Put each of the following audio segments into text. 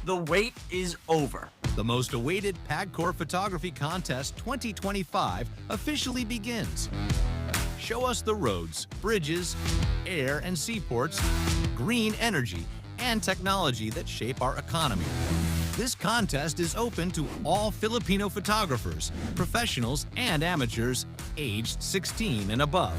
The wait is over. The most awaited PACO Photography Contest 2025 officially begins. Show us the roads, bridges, air and seaports, green energy, and technology that shape our economy. This contest is open to all Filipino photographers, professionals, and amateurs aged 16 and above.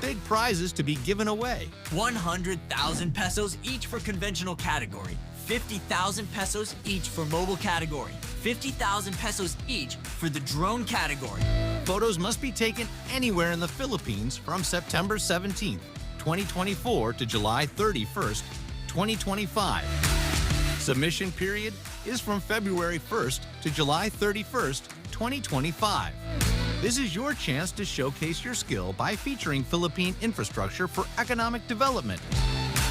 Big prizes to be given away. 100,000 pesos each for conventional category. 50,000 pesos each for mobile category. 50,000 pesos each for the drone category. Photos must be taken anywhere in the Philippines from September 17th, 2024 to July 31st, 2025. Submission period is from February 1st to July 31st, 2025. This is your chance to showcase your skill by featuring Philippine infrastructure for economic development.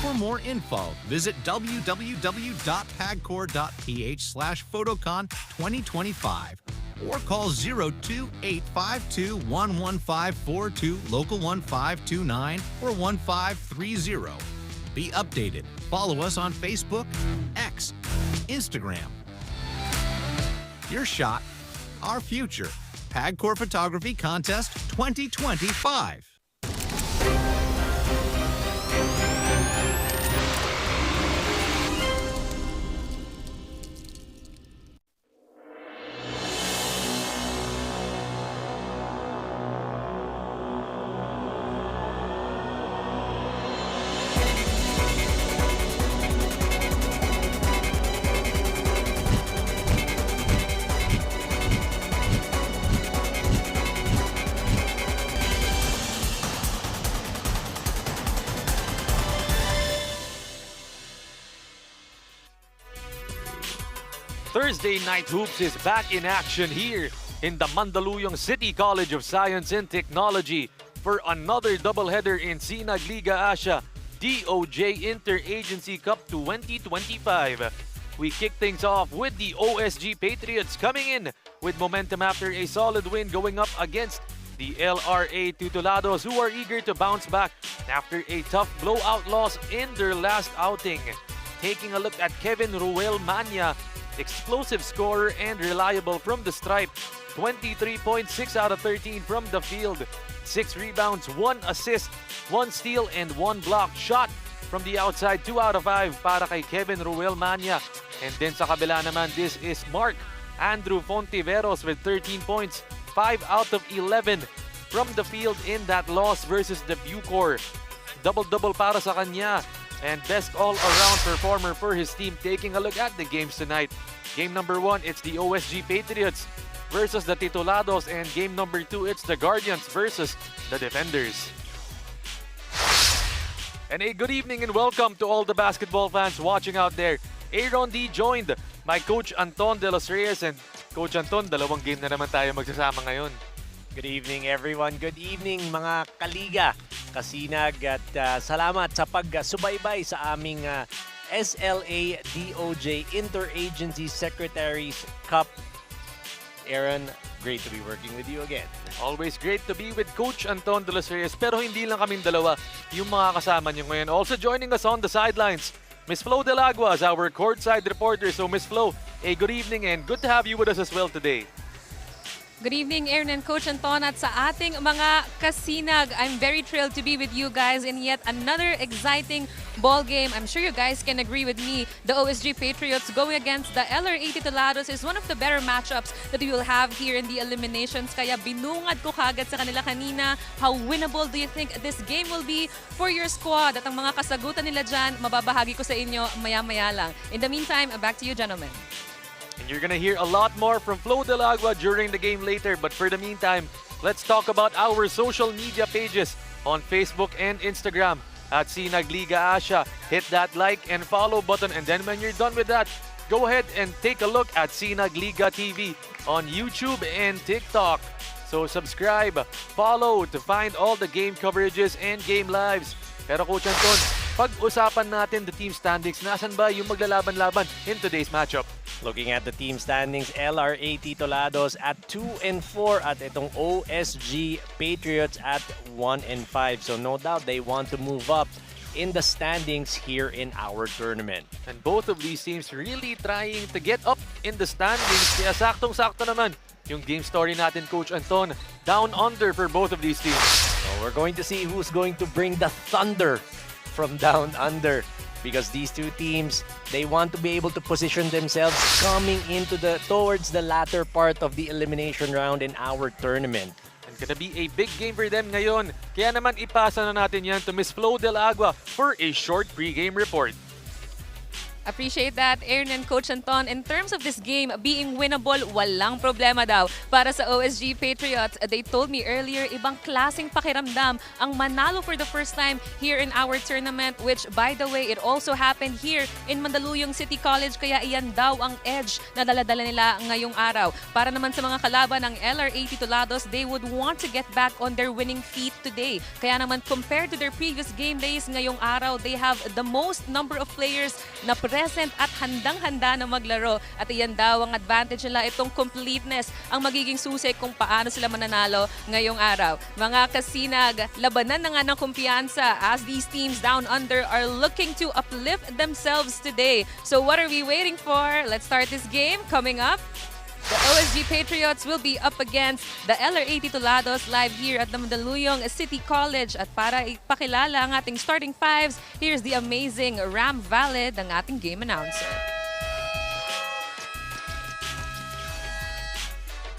For more info, visit www.pagcor.ph/photocon2025 or call 02-852-11542 local 1529 or 1530. Be updated. Follow us on Facebook, X, Instagram. Your shot, our future. PACO Photography Contest 2025. Thursday Night Hoops is back in action here in the Mandaluyong City College of Science and Technology for another doubleheader in Sinag Liga Asya DOJ Interagency Cup 2025. We kick things off with the OSG Patriots coming in with momentum after a solid win going up against the LRA Titulados, who are eager to bounce back after a tough blowout loss in their last outing. Taking a look at Kevin Ruel Mania, explosive scorer and reliable from the stripe. 23.6 out of 13 from the field. 6 rebounds, 1 assist, 1 steal, and 1 block shot from the outside. 2 out of 5 para kay Kevin Ruel Mania. And then sa kabila naman, this is Mark Andrew Fontiveros with 13 points. 5 out of 11 from the field in that loss versus the Bucor. Double-double para sa kanya. And best all-around performer for his team. Taking a look at the games tonight. Game number 1, it's the OSG Patriots versus the Titulados. And game number 2, it's the Guardians versus the Defenders. And a good evening and welcome to all the basketball fans watching out there. Aaron D joined by Coach Anton de los Reyes. And Coach Anton, dalawang game na naman tayo magsasama ngayon. Good evening everyone. Good evening mga kaliga, kasinag, at salamat sa pagsubaybay sa aming SLA DOJ Interagency Secretaries Cup. Aaron, great to be working with you again. Always great to be with Coach Anton de los Reyes. Pero hindi lang kaming dalawa yung mga kasama niyo ngayon. Also joining us on the sidelines, Miss Flo Delagua is our courtside reporter. So Miss Flo, a good evening and good to have you with us as well today. Good evening, Aaron and Coach Anton at sa ating mga kasinag. I'm very thrilled to be with you guys in yet another exciting ball game. I'm sure you guys can agree with me. The OSG Patriots going against the LRA Titulados is one of the better matchups that we will have here in the eliminations. Kaya binungad ko kagad sa kanila kanina. How winnable do you think this game will be for your squad? At ang mga kasagutan nila dyan, mababahagi ko sa inyo maya-maya lang. In the meantime, back to you, gentlemen. And you're gonna hear a lot more from Flo Del Agua during the game later. But for the meantime, let's talk about our social media pages on Facebook and Instagram at Sinag Liga Asya. Hit that like and follow button, and then when you're done with that, go ahead and take a look at Sinag Liga TV on YouTube and TikTok. So subscribe, follow to find all the game coverages and game lives. Pero Coach Anton, pag-usapan natin the team standings, nasan ba yung maglalaban-laban in today's matchup? Looking at the team standings, LRA Titulados at 2-4 at itong OSG Patriots at 1-5. So no doubt they want to move up in the standings here in our tournament. And both of these teams really trying to get up in the standings. Kaya saktong-sakto naman yung game story natin, Coach Anton. Down under for both of these teams. So we're going to see who's going to bring the thunder from down under, because these two teams, they want to be able to position themselves coming into towards the latter part of the elimination round in our tournament. And gonna be a big game for them ngayon. Kaya naman ipasa na natin yan to Miss Flo Del Agua for a short pre-game report. Appreciate that, Aaron and Coach Anton. In terms of this game being winnable, walang problema daw. Para sa OSG Patriots, they told me earlier, ibang klaseng pakiramdam ang manalo for the first time here in our tournament, which, by the way, it also happened here in Mandaluyong City College. Kaya iyan daw ang edge na daladala nila ngayong araw. Para naman sa mga kalaban ng LRA Titulados, they would want to get back on their winning feet today. Kaya naman, compared to their previous game days ngayong araw, they have the most number of players na present at handang-handa na maglaro. At iyan daw ang advantage nila, itong completeness ang magiging susi kung paano sila mananalo ngayong araw. Mga kasinag, labanan na nga ng kumpiyansa as these teams down under are looking to uplift themselves today. So what are we waiting for? Let's start this game. Coming up, the OSG Patriots will be up against the LRA Titulados live here at the Mandaluyong City College. At para ipakilala ang ating starting fives, here's the amazing Ram Valid, ang ating game announcer.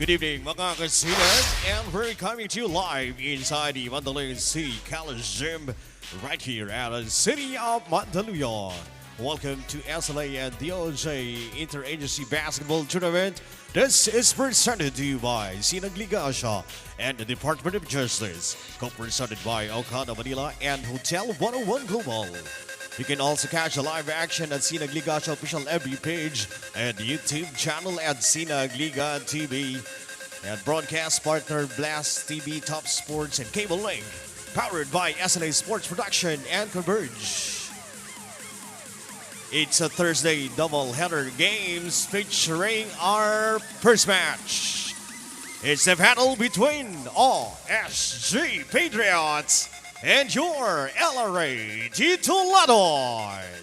Good evening, mga kasinag, and we're coming to you live inside the Mandaluyong City College Gym right here at the City of Mandaluyong. Welcome to SLA and DOJ Interagency Basketball Tournament. This is presented to you by Sinag Liga Asya and the Department of Justice. Co-presented by Okada Manila and Hotel 101 Global. You can also catch a live action at Sinag Liga Asya official FB page and YouTube channel at Sinag Liga TV. And broadcast partner Blast TV, Top Sports, and Cable Link. Powered by SLA Sports Production and Converge. It's a Thursday doubleheader games featuring our first match. It's the battle between OSG Patriots and your LRA Titulados.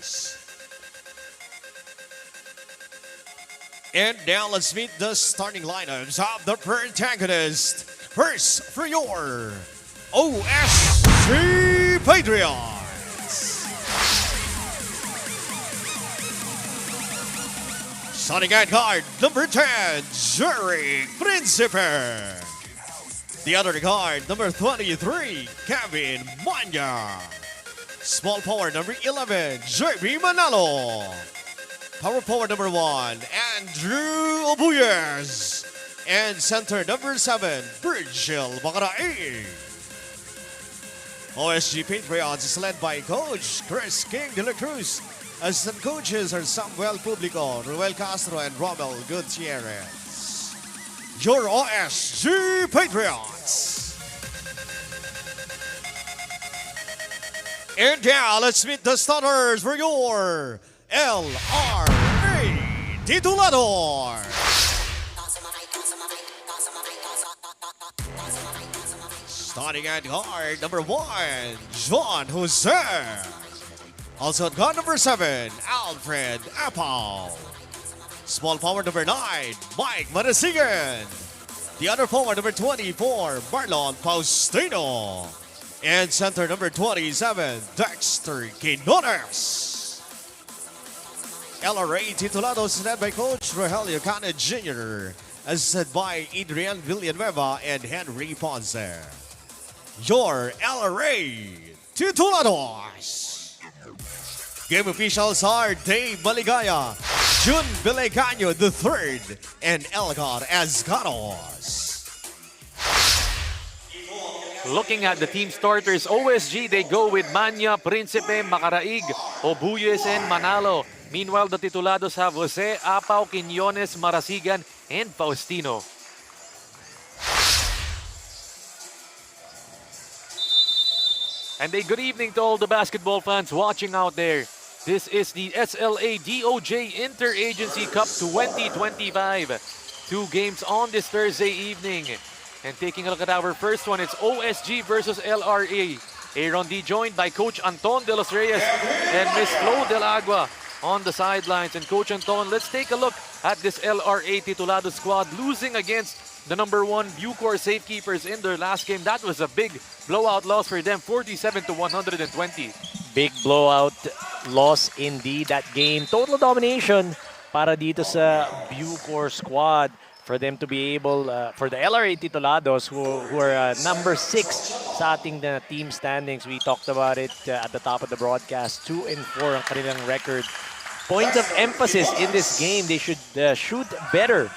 And now let's meet the starting lineups of the protagonist. First for your OSG Patriots. Starting at guard, number 10, Jerry Principe. The other guard, number 23, Kevin Manya. Small forward, number 11, JB Manalo. Power forward, number 1, Andrew Obuyes. And center, number 7, Virgil Bacarae. OSG Patriots is led by Coach Chris King de la Cruz. Assistant coaches are Samuel Publico, Ruel Castro, and Romel Gutierrez. Your OSG Patriots. And now, let's meet the starters for your LRA Titulados. Starting at guard, number 1, John Jose. Also at guard number 7, Alfred Apple. Small forward number 9, Mike Marasigan. The other forward, number 24, Marlon Faustino. And center number 27, Dexter Quinones. LRA Titulados led by Coach Rogelio Cana Jr. Assisted by Adrian Villanueva and Henry Ponce. Your LRA Titulados. Game officials are Dave Maligaya, Jun Vilegaño III, and Elgar Azcaros. Looking at the team starters, OSG, they go with Manya, Principe, Macaraig, Obuyes, and Manalo. Meanwhile, the Titulados have Jose, Apaw, Quiñones, Marasigan, and Faustino. And a good evening to all the basketball fans watching out there. This is the SLA DOJ Interagency Cup 2025. 2 games on this Thursday evening. And taking a look at our first one, it's OSG versus LRA. Aaron D joined by Coach Anton de los Reyes and Miss Flo Del Agua on the sidelines. And Coach Anton, let's take a look at this LRA Titulado squad losing against the number 1 Bucor Safekeepers in their last game. That was a big blowout loss for them, 47-120. Big blowout loss indeed that game. Total domination para dito sa Bucor squad. For them to be able, for the LRA Titulados who are number 6 sa ating team standings. We talked about it at the top of the broadcast. 2-4 ang kanilang record. Points of emphasis in this game, they should shoot better.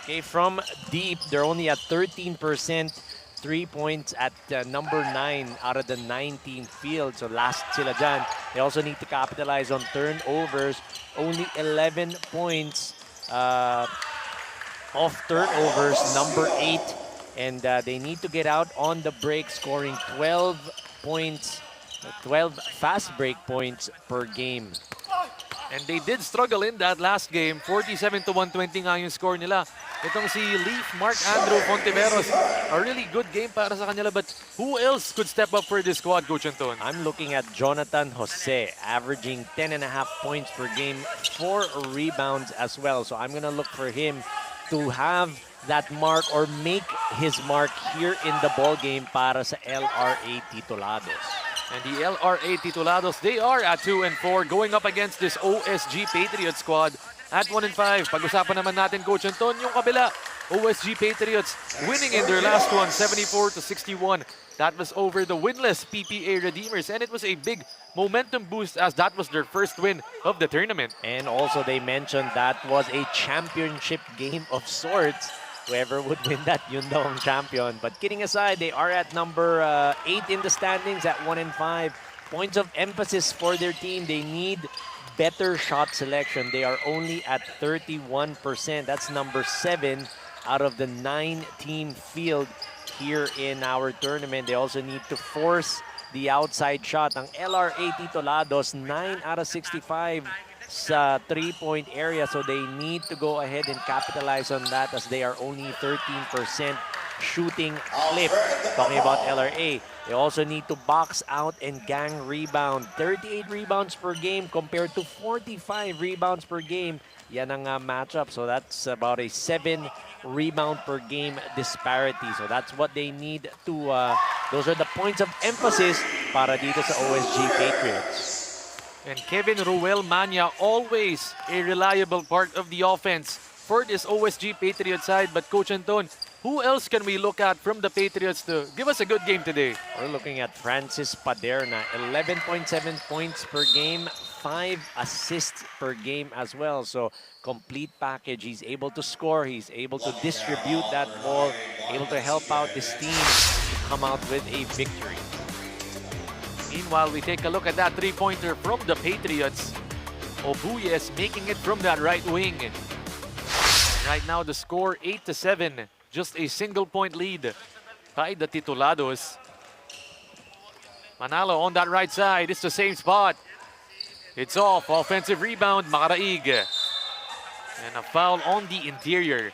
Okay, from deep, they're only at 13%. 3 points at number 9 out of the 19 field. So last sila dyan. They also need to capitalize on turnovers. Only 11 points. Off turnovers, number 8, and they need to get out on the break, scoring 12 points, 12 fast break points per game. And they did struggle in that last game. 47-120 nga yung score nila. Itong si Leaf, Mark Andrew Fontiveros, a really good game para sa kanila. But who else could step up for this squad, Coach Anton? I'm looking at Jonathan Jose, averaging 10.5 points per game, 4 rebounds as well. So I'm gonna look for him to have that mark or make his mark here in the ball game para sa LRA Titulados. And the LRA Titulados, they are at 2-4 going up against this OSG Patriots squad at 1-5. Pag-usapan naman natin, Coach Anton, yung kabila, OSG Patriots winning in their last one, 74-61. That was over the winless PPA Redeemers, and it was a big momentum boost as that was their first win of the tournament. And also they mentioned that was a championship game of sorts. Whoever would win that, yun daw ang champion. But kidding aside, they are at number 8 in the standings at 1-5. Points of emphasis for their team, they need better shot selection. They are only at 31%. That's number 7 out of the 9-team field here in our tournament. They also need to force the outside shot. Ang LRA Titulados, 9 out of 65 sa 3-point area. So they need to go ahead and capitalize on that as they are only 13% shooting clip. Talking about LRA, they also need to box out and gang rebound. 38 rebounds per game compared to 45 rebounds per game. Yan ang matchup. So that's about a 7 rebound per game disparity. So that's what they need to, those are the points of emphasis para dito sa OSG Patriots. And Kevin Ruel Manya, always a reliable part of the offense for this OSG Patriot side. But Coach Anton, who else can we look at from the Patriots to give us a good game today? We're looking at Francis Paderna, 11.7 points per game, 5 assists per game as well. So complete package. He's able to score, he's able to distribute that ball, able to help out his team to come out with a victory. Meanwhile, we take a look at that 3-pointer from the Patriots. Obuyes making it from that right wing. And right now, the score 8-7. Just a single-point lead by the Titulados. Manalo on that right side. It's the same spot. It's off. Offensive rebound, Macaraig. And a foul on the interior.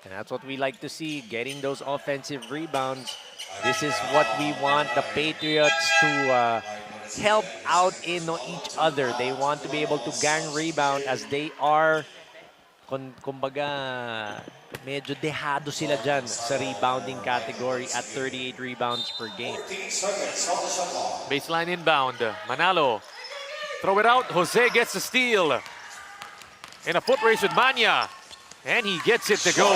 And that's what we like to see, getting those offensive rebounds. This is what we want the Patriots to help out in each other. They want to be able to gang rebound as they are, kumbaga, medyo dehado sila dyan sa rebounding category at 38 rebounds per game. Baseline inbound. Manalo. Throw it out. Jose gets the steal. In a foot race with Manya. And he gets it to go.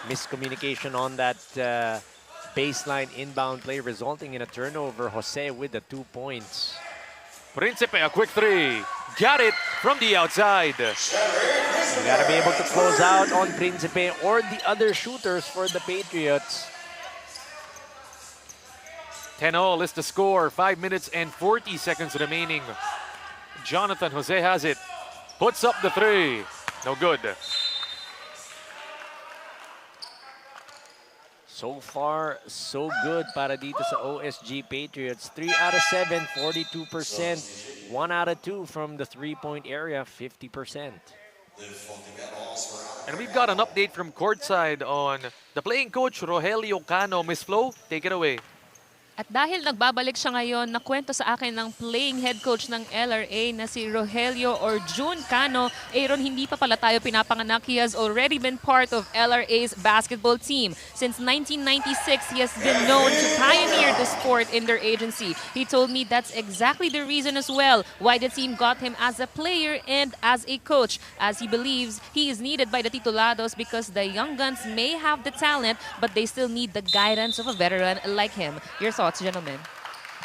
Miscommunication on that baseline inbound play resulting in a turnover. Jose with the 2 points. Principe, a quick three. Got it from the outside. You gotta be able to close out on Principe or the other shooters for the Patriots. 10-all is the score. 5 minutes and 40 seconds remaining. Jonathan Jose has it. Puts up the three. No good. So far, so good para dito sa OSG Patriots. 3 out of 7, 42%. 1 out of 2 from the three-point area, 50%. And we've got an update from courtside on the playing coach, Rogelio Cano. Miss Flo, take it away. At dahil nagbabalik siya ngayon, nakwento sa akin ng playing head coach ng LRA na si Rogelio or June Cano. Aaron, hindi pa pala tayo pinapanganak. He has already been part of LRA's basketball team. Since 1996, he has been known to pioneer the sport in their agency. He told me that's exactly the reason as well why the team got him as a player and as a coach, as he believes he is needed by the Titulados because the young guns may have the talent, but they still need the guidance of a veteran like him. Your thoughts, gentlemen?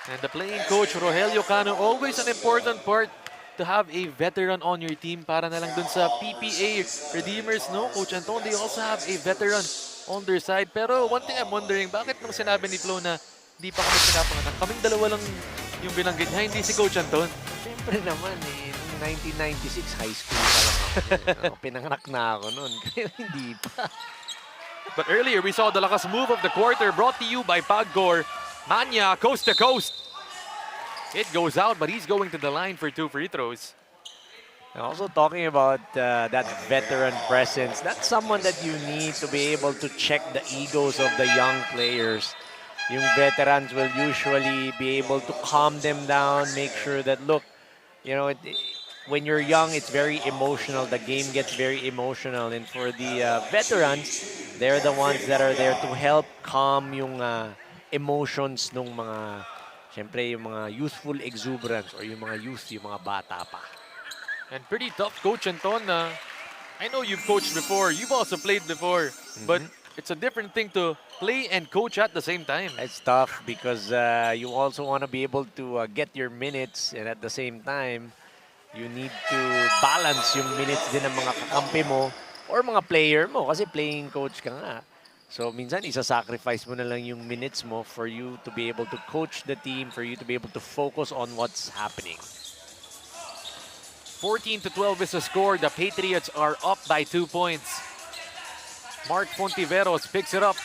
And the playing coach, Rogelio Cano, always an important part to have a veteran on your team. Para na lang dun sa PPA Redeemers, no? Coach Anton, they also have a veteran on their side. Pero one thing I'm wondering, bakit nung sinabi ni Flo na di pa kami pinapanganak, kaming dalawa lang yung binanggit niya, hindi si Coach Anton? Siyempre naman eh, 1996, high school pa lang ako. Pinanganak na ako noon, pero hindi pa. But earlier, we saw the lakas move of the quarter brought to you by PACO. Manya, coast to coast. It goes out, but he's going to the line for 2 free throws. And also talking about that veteran presence, that's someone that you need to be able to check the egos of the young players. Yung veterans will usually be able to calm them down, make sure that, look, you know, when you're young, it's very emotional. The game gets very emotional. And for the veterans, they're the ones that are there to help calm yung emotions ng mga, syempre, yung mga youthful exuberance or yung mga youth, yung mga bata pa. And pretty tough, Coach Anton. I know you've coached before. You've also played before. But it's a different thing to play and coach at the same time. It's tough because you also want to be able to get your minutes, and at the same time, you need to balance yung minutes din ng mga kakampi mo or mga player mo kasi playing coach ka nga. So, minsan, isa-sacrifice mo na lang yung minutes mo for you to be able to coach the team, for you to be able to focus on what's happening. 14-12 is the score. The Patriots are up by 2 points. Mark Fontiveros picks it up.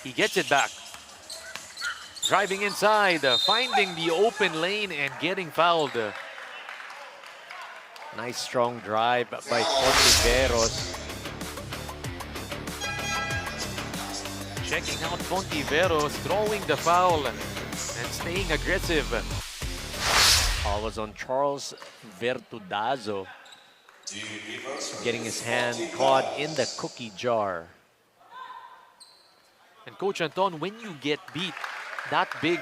He gets it back. Driving inside, finding the open lane and getting fouled. Nice strong drive by Fontiveros. Checking out Fontiveros, throwing the foul and staying aggressive. Foul was on Charles Vertudazo. Getting his hand caught in the cookie jar. And Coach Anton, when you get beat that big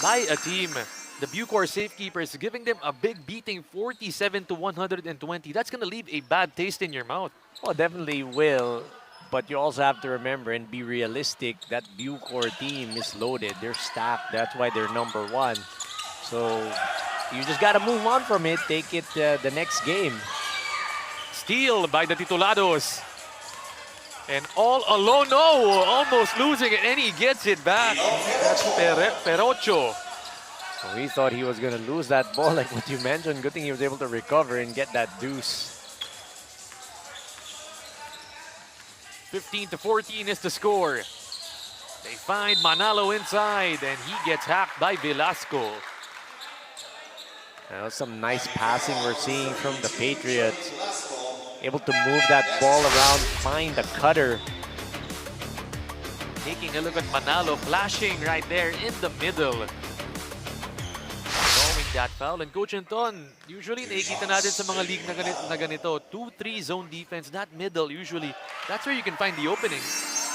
by a team, the Bucor safekeepers giving them a big beating, 47-120, that's going to leave a bad taste in your mouth. Oh, definitely will. But you also have to remember and be realistic that Bucor team is loaded. They're stacked. That's why they're #1. So you just got to move on from it. Take it the next game. Steal by the Titulados. And all alone, no, almost losing it, and he gets it back. That's Perocho. We thought he was going to lose that ball, like what you mentioned. Good thing he was able to recover and get that deuce. 15-14 is the score. They find Manalo inside, and he gets hacked by Velasco. That was some nice passing we're seeing from the Patriots. Able to move that ball around, find the cutter. Taking a look at Manalo, flashing right there in the middle. Going that foul. And Coach Anton, usually nakikita natin sa mga league na ganito, 2-3 zone defense, that middle usually, that's where you can find the opening.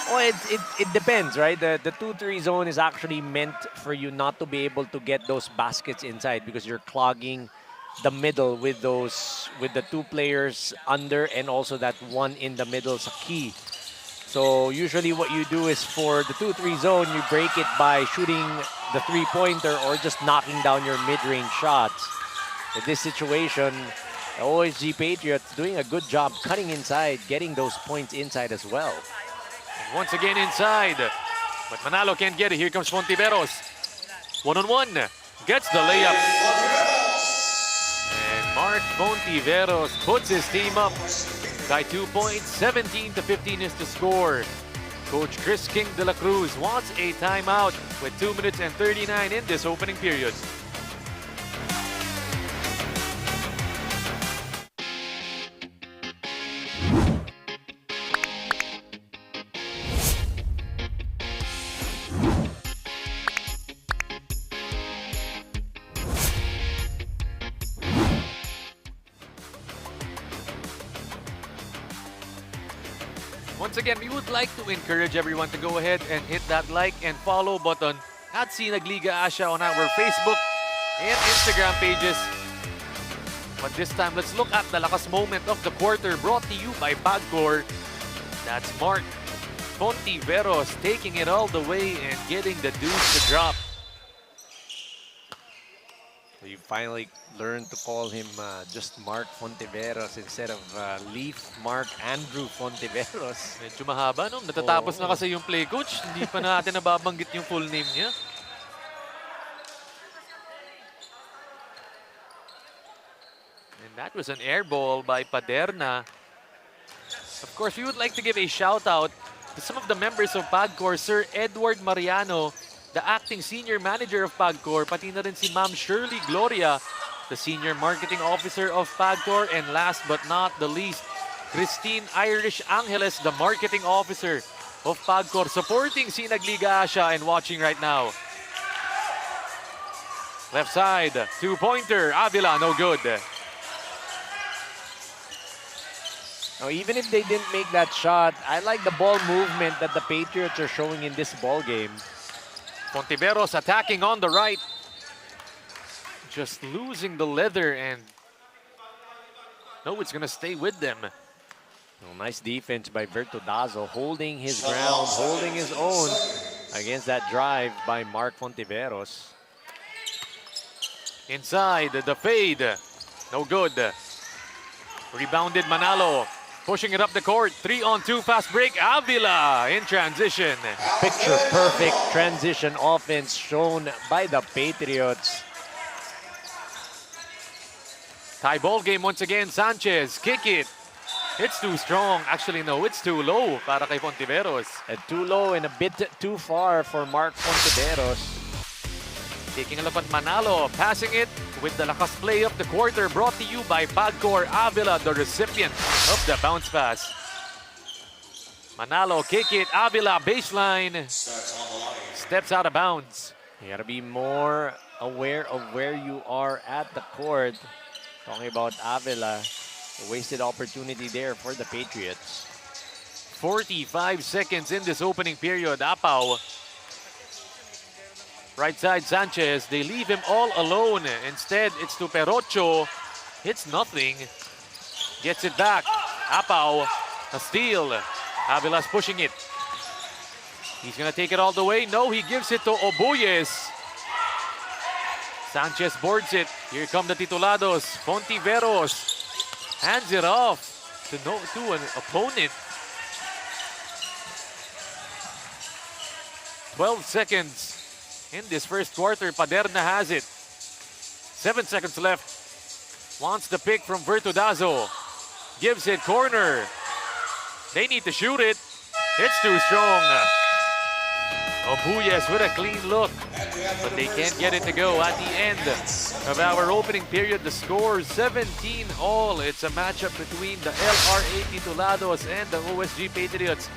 Oh, it depends, right? The 2-3 zone is actually meant for you not to be able to get those baskets inside because you're clogging the middle with the two players under and also that one in the middle is a key. So usually what you do is for the 2-3 zone, you break it by shooting the three-pointer or just knocking down your mid-range shots. In this situation, the OSG Patriots doing a good job cutting inside, getting those points inside as well. Once again inside, but Manalo can't get it. Here comes Fontiveros. One-on-one, gets the layup. And Mark Fontiveros puts his team up by 2 points. 17-15 is the score. Coach Chris King de la Cruz wants a timeout with 2 minutes and 39 in this opening period. Once again, we would like to encourage everyone to go ahead and hit that like and follow button at Sinag Liga Asya on our Facebook and Instagram pages. But this time, let's look at the lakas moment of the quarter brought to you by PACO. That's Mark Fontiveros taking it all the way and getting the deuce to drop. You finally learned to call him just Mark Fontiveros instead of Leaf Mark Andrew Fontiveros. Medyo mahaba, no? Natatapos na kasi yung play, coach. Hindi pa natin nababanggit yung full name niya. And that was an air ball by Paderna. Of course, we would like to give a shout out to some of the members of PACO, Sir Edward Mariano, the acting senior manager of PACO, pati na rin si Ma'am Shirley Gloria, the senior marketing officer of PACO, and last but not the least, Christine Irish Angeles, the marketing officer of PACO, supporting Sinag Liga Asya and watching right now. Left side, two-pointer, Avila, no good. Now, even if they didn't make that shot, I like the ball movement that the Patriots are showing in this ball game. Fontiveros attacking on the right. Just losing the leather and no, it's gonna stay with them. Oh, nice defense by Titulados, holding his ground, holding his own against that drive by Mark Fontiveros. Inside, the fade. No good. Rebounded Manalo. Pushing it up the court. 3-on-2 fast break. Avila in transition. Picture perfect transition offense shown by the Patriots. Tie ball game once again. Sanchez, kick it. It's too strong. Actually, no, it's too low para kay Fontiveros. Too low and a bit too far for Mark Fontiveros. Taking a look at Manalo, passing it with the lakas play of the quarter, brought to you by PACO. Avila, the recipient of the bounce pass. Manalo, kick it. Avila, baseline. Steps out of bounds. You gotta be more aware of where you are at the court. Talking about Avila, a wasted opportunity there for the Patriots. 45 seconds in this opening period. Apaw. Right side, Sanchez. They leave him all alone. Instead, it's to Perocho. Hits nothing. Gets it back. Apaw. A steal. Avila's pushing it. He's going to take it all the way. No, he gives it to Obuyes. Sanchez boards it. Here come the Titulados. Fontiveros hands it off to an opponent. 12 seconds. In this first quarter, Paderna has it. 7 seconds left. Wants the pick from Titulados. Gives it corner. They need to shoot it. It's too strong. Obuyes with a clean look. But they can't get it to go at the end of our opening period. The score 17-all. It's a matchup between the LRA Titulados and the OSG Patriots.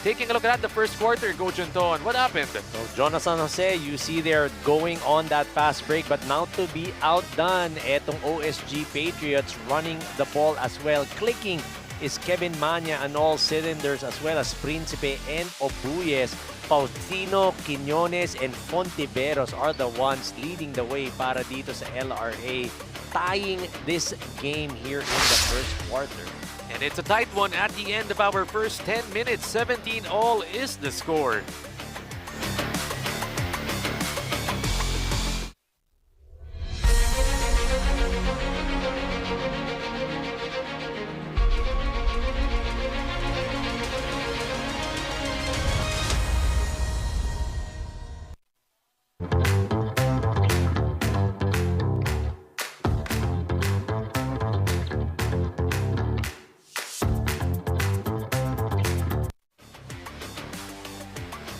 Taking a look at the first quarter, Coach Anton, what happened? So Jonathan Jose, you see they're going on that fast break, but now to be outdone, etong OSG Patriots running the ball as well. Clicking is Kevin Manya and all cylinders, as well as Principe and Obuyes. Faustino, Quiñones, and Fontiveros are the ones leading the way para dito sa LRA, tying this game here in the first quarter. And it's a tight one at the end of our first 10 minutes. 17-all is the score.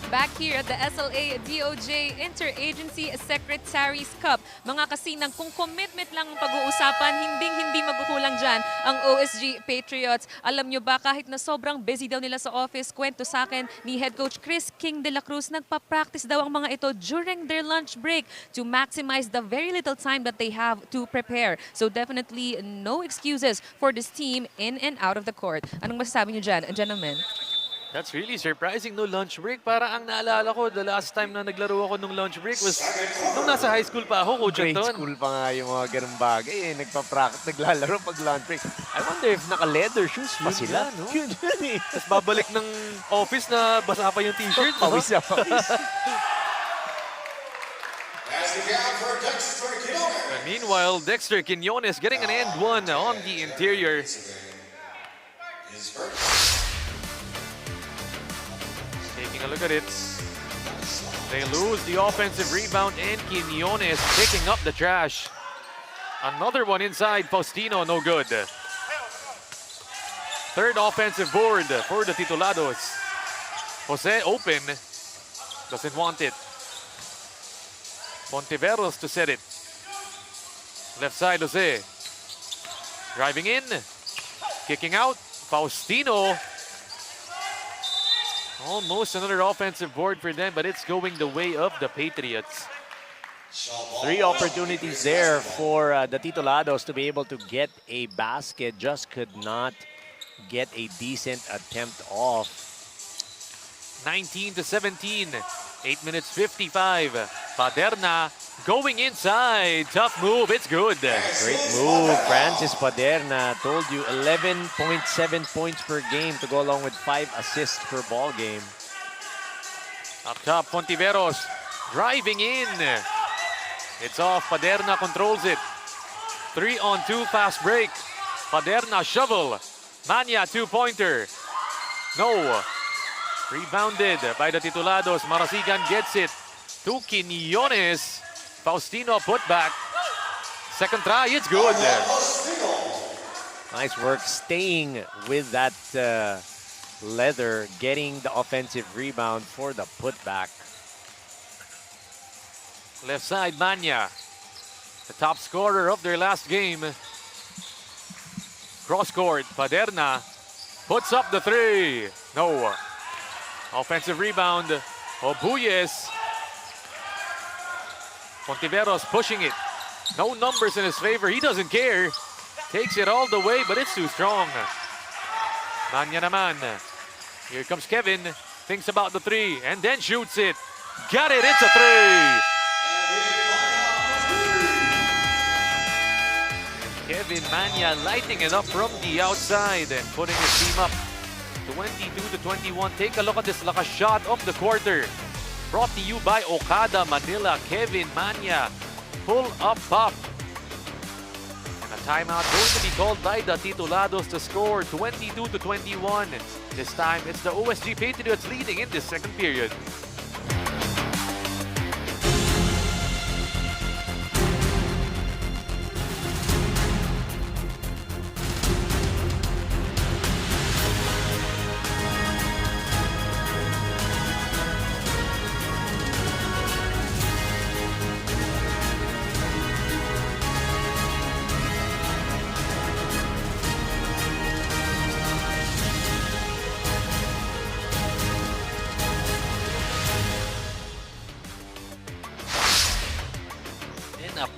Back here at the SLA DOJ Interagency Secretaries Cup. Mga kasinang, kung commitment lang ang pag-uusapan, hindi magkukulang dyan ang OSG Patriots. Alam nyo ba, kahit na sobrang busy daw nila sa office, kwento sa akin ni Head Coach Chris King de la Cruz, nagpa-practice daw ang mga ito during their lunch break to maximize the very little time that they have to prepare. So definitely no excuses for this team in and out of the court. Anong masasabi nyo dyan, gentlemen? That's really surprising, no lunch break. Para ang naalala ko, the last time na naglaro ako nung lunch break was nung nasa high school pa ako, Coach Grade Anton. school pa nga yung mga ganung bagay. Nagpa-practice, naglalaro pag lunch break. I wonder if naka-leather shoes pa Yun sila. nga, no? Yun eh. Tapos babalik ng office na basa pa yung t-shirt. no? Pawis na pawis. And meanwhile, Dexter Quiñones getting an end one on the interior. Taking a look at it. They lose the offensive rebound and Quiñones picking up the trash. Another one inside, Faustino, no good. Third offensive board for the Titulados. Jose open, doesn't want it. Fontiveros to set it. Left side, Jose. Driving in, kicking out, Faustino. Almost another offensive board for them, but it's going the way of the Patriots. 3 opportunities there for the Titulados to be able to get a basket. Just could not get a decent attempt off. 19-17, 8 minutes 55. Paderna going inside. Tough move, it's good. Great move, Francis Paderna. Told you 11.7 points per game to go along with 5 assists per ball game. Up top, Fontiveros driving in. It's off, Paderna controls it. 3-on-2 fast break. Paderna shovel. Manya 2-pointer. No. Rebounded by the Titulados. Marasigan gets it to Quiñones. Faustino put back. Second try, it's good. Nice work staying with that leather, getting the offensive rebound for the putback. Left side, Manya. The top scorer of their last game. Cross court, Paderna puts up the 3. No. Offensive rebound, Obuyes. Fontiveros pushing it. No numbers in his favor. He doesn't care. Takes it all the way, but it's too strong. Manya naman. Here comes Kevin. Thinks about the 3 and then shoots it. Got it. It's a 3. Kevin Manya lighting it up from the outside and putting his team up 22-21. Take a look at this lakas shot of the quarter. Brought to you by Okada Manila. Kevin Manya, pull up pop. And a timeout going to be called by the Titulados to score 22-21. This time it's the OSG Patriots leading in this second period.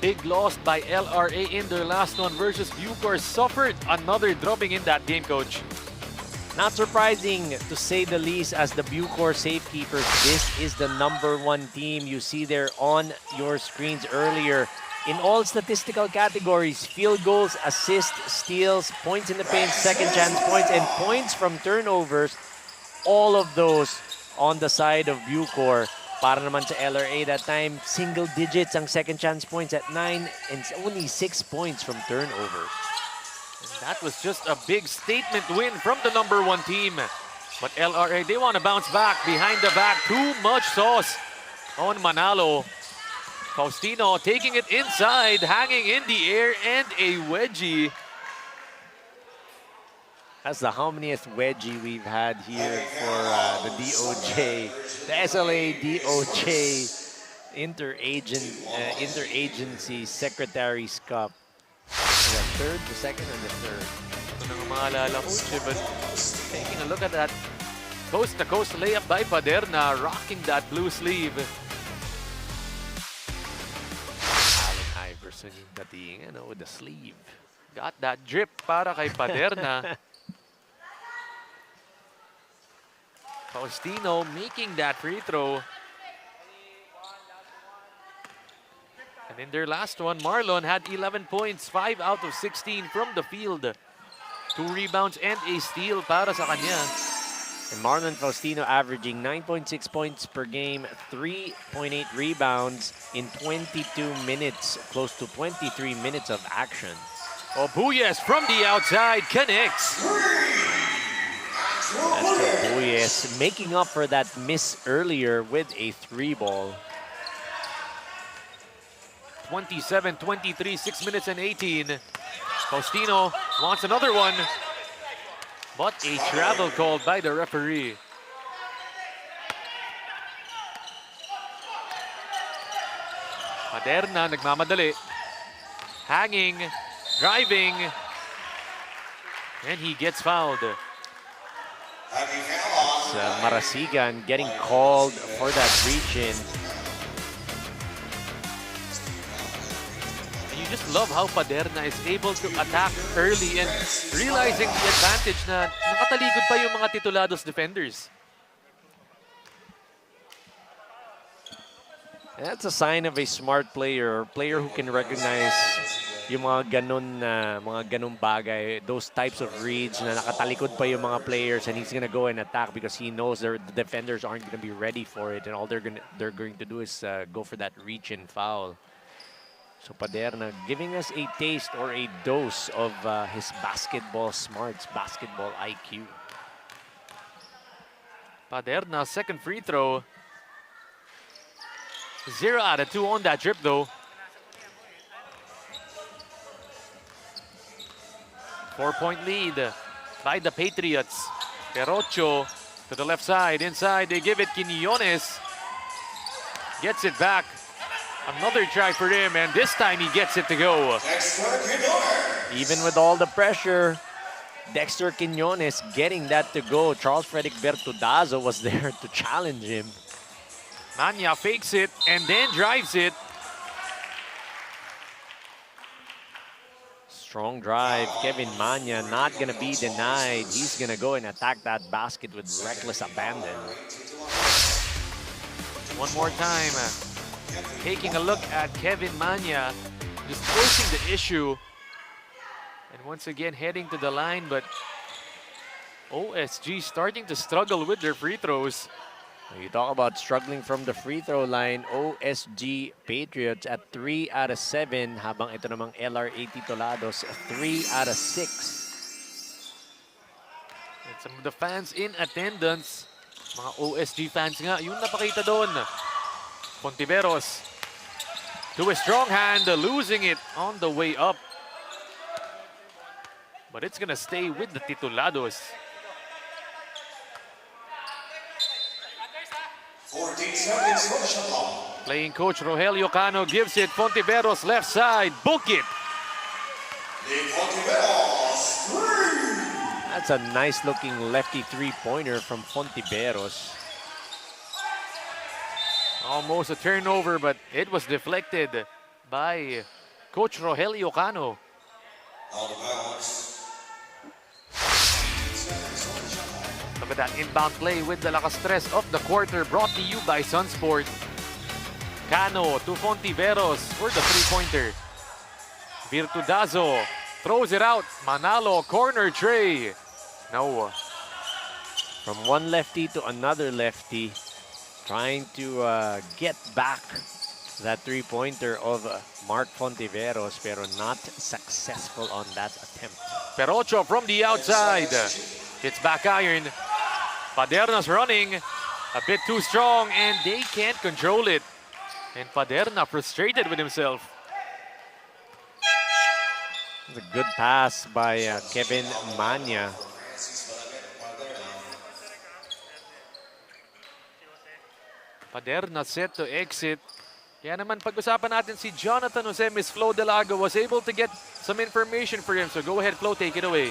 big loss by LRA in their last one versus Bucor. Suffered another drubbing in that game, Coach. Not surprising, to say the least, as the Bucor Safekeepers. This is the #1 team you see there on your screens earlier. In all statistical categories, field goals, assists, steals, points in the paint, second chance points, and points from turnovers, all of those on the side of Bucor. Para naman sa LRA that time, single digits ang second chance points at 9 and only 6 points from turnovers. And that was just a big statement win from the #1 team. But LRA, they want to bounce back behind the back. Too much sauce on Manalo. Faustino taking it inside, hanging in the air, and a wedgie. That's the how manyth wedgie we've had here for the DOJ, the SLA DOJ Interagency Secretaries Cup. The third, the second, and the third. Ito na nga maalala ko, but taking a look at that coast-to-coast layup by Paderna, rocking that blue sleeve. Allen Iverson yung dating, with the sleeve. Got that drip para kay Paderna. Faustino making that free throw. And in their last one, Marlon had 11 points, 5 out of 16 from the field. 2 rebounds and a steal para sa kanya. And Marlon Faustino averaging 9.6 points per game, 3.8 rebounds in 22 minutes, close to 23 minutes of action. Obuyes from the outside connects. That's Obuyes making up for that miss earlier with a 3-ball. 27-23, 6 minutes and 18. Faustino wants another one, but a travel called by the referee. Paderna nagmamadali. Hanging, driving, and he gets fouled. It's Marasigan getting called for that reach-in. Just love how Paderna is able to attack early and realizing the advantage na nakatalikod pa yung mga Titulados defenders. That's a sign of a smart player who can recognize yung mga ganun bagay, those types of reads na nakatalikod pa yung mga players, and he's gonna go and attack because he knows the defenders aren't gonna be ready for it, and all they're going to do is go for that reach-in foul. So Paderna giving us a taste or a dose of his basketball smarts, basketball IQ. Paderna, second free throw. 0 out of 2 on that trip though. 4-point lead by the Patriots. Perocho to the left side, inside, they give it Quiñones. Gets it back. Another try for him, and this time he gets it to go. Even with all the pressure, Dexter Quiñones getting that to go. Charles Frederick Bertudazo was there to challenge him. Manya fakes it and then drives it. Strong drive. Kevin Manya not gonna be denied. He's gonna go and attack that basket with reckless abandon. One more time. Taking a look at Kevin Manya, just forcing the issue. And once again heading to the line, but OSG starting to struggle with their free throws. You talk about struggling from the free throw line, OSG Patriots at 3 out of 7, habang ito namang LRA Titulados 3 out of 6. And some of the fans in attendance, mga OSG fans nga, yung napakita doon. Fontiveros to a strong hand, losing it on the way up. But it's gonna stay with the Titulados. 14 seconds for the shot clock. Playing coach Rogelio Cano gives it. Fontiveros left side, book it. That's a nice looking lefty three-pointer from Fontiveros. Almost a turnover, but it was deflected by Coach Rogelio Cano. Look at that inbound play with the lakas stress of the quarter, brought to you by Sunsport. Cano to Fontiveros for the three-pointer. Virtudazo throws it out. Manalo, corner tray. No. From one lefty to another lefty, trying to get back that three-pointer of Mark Fontiveros, pero not successful on that attempt. Perocho from the outside. It's back iron. Paderna's running a bit too strong and they can't control it. And Paderna frustrated with himself. It's a good pass by Kevin Manya. Paderna set to exit. Kaya naman pag-usapan natin si Jonathan Jose. Miss Flo Delago was able to get some information for him. So go ahead, Flo, take it away.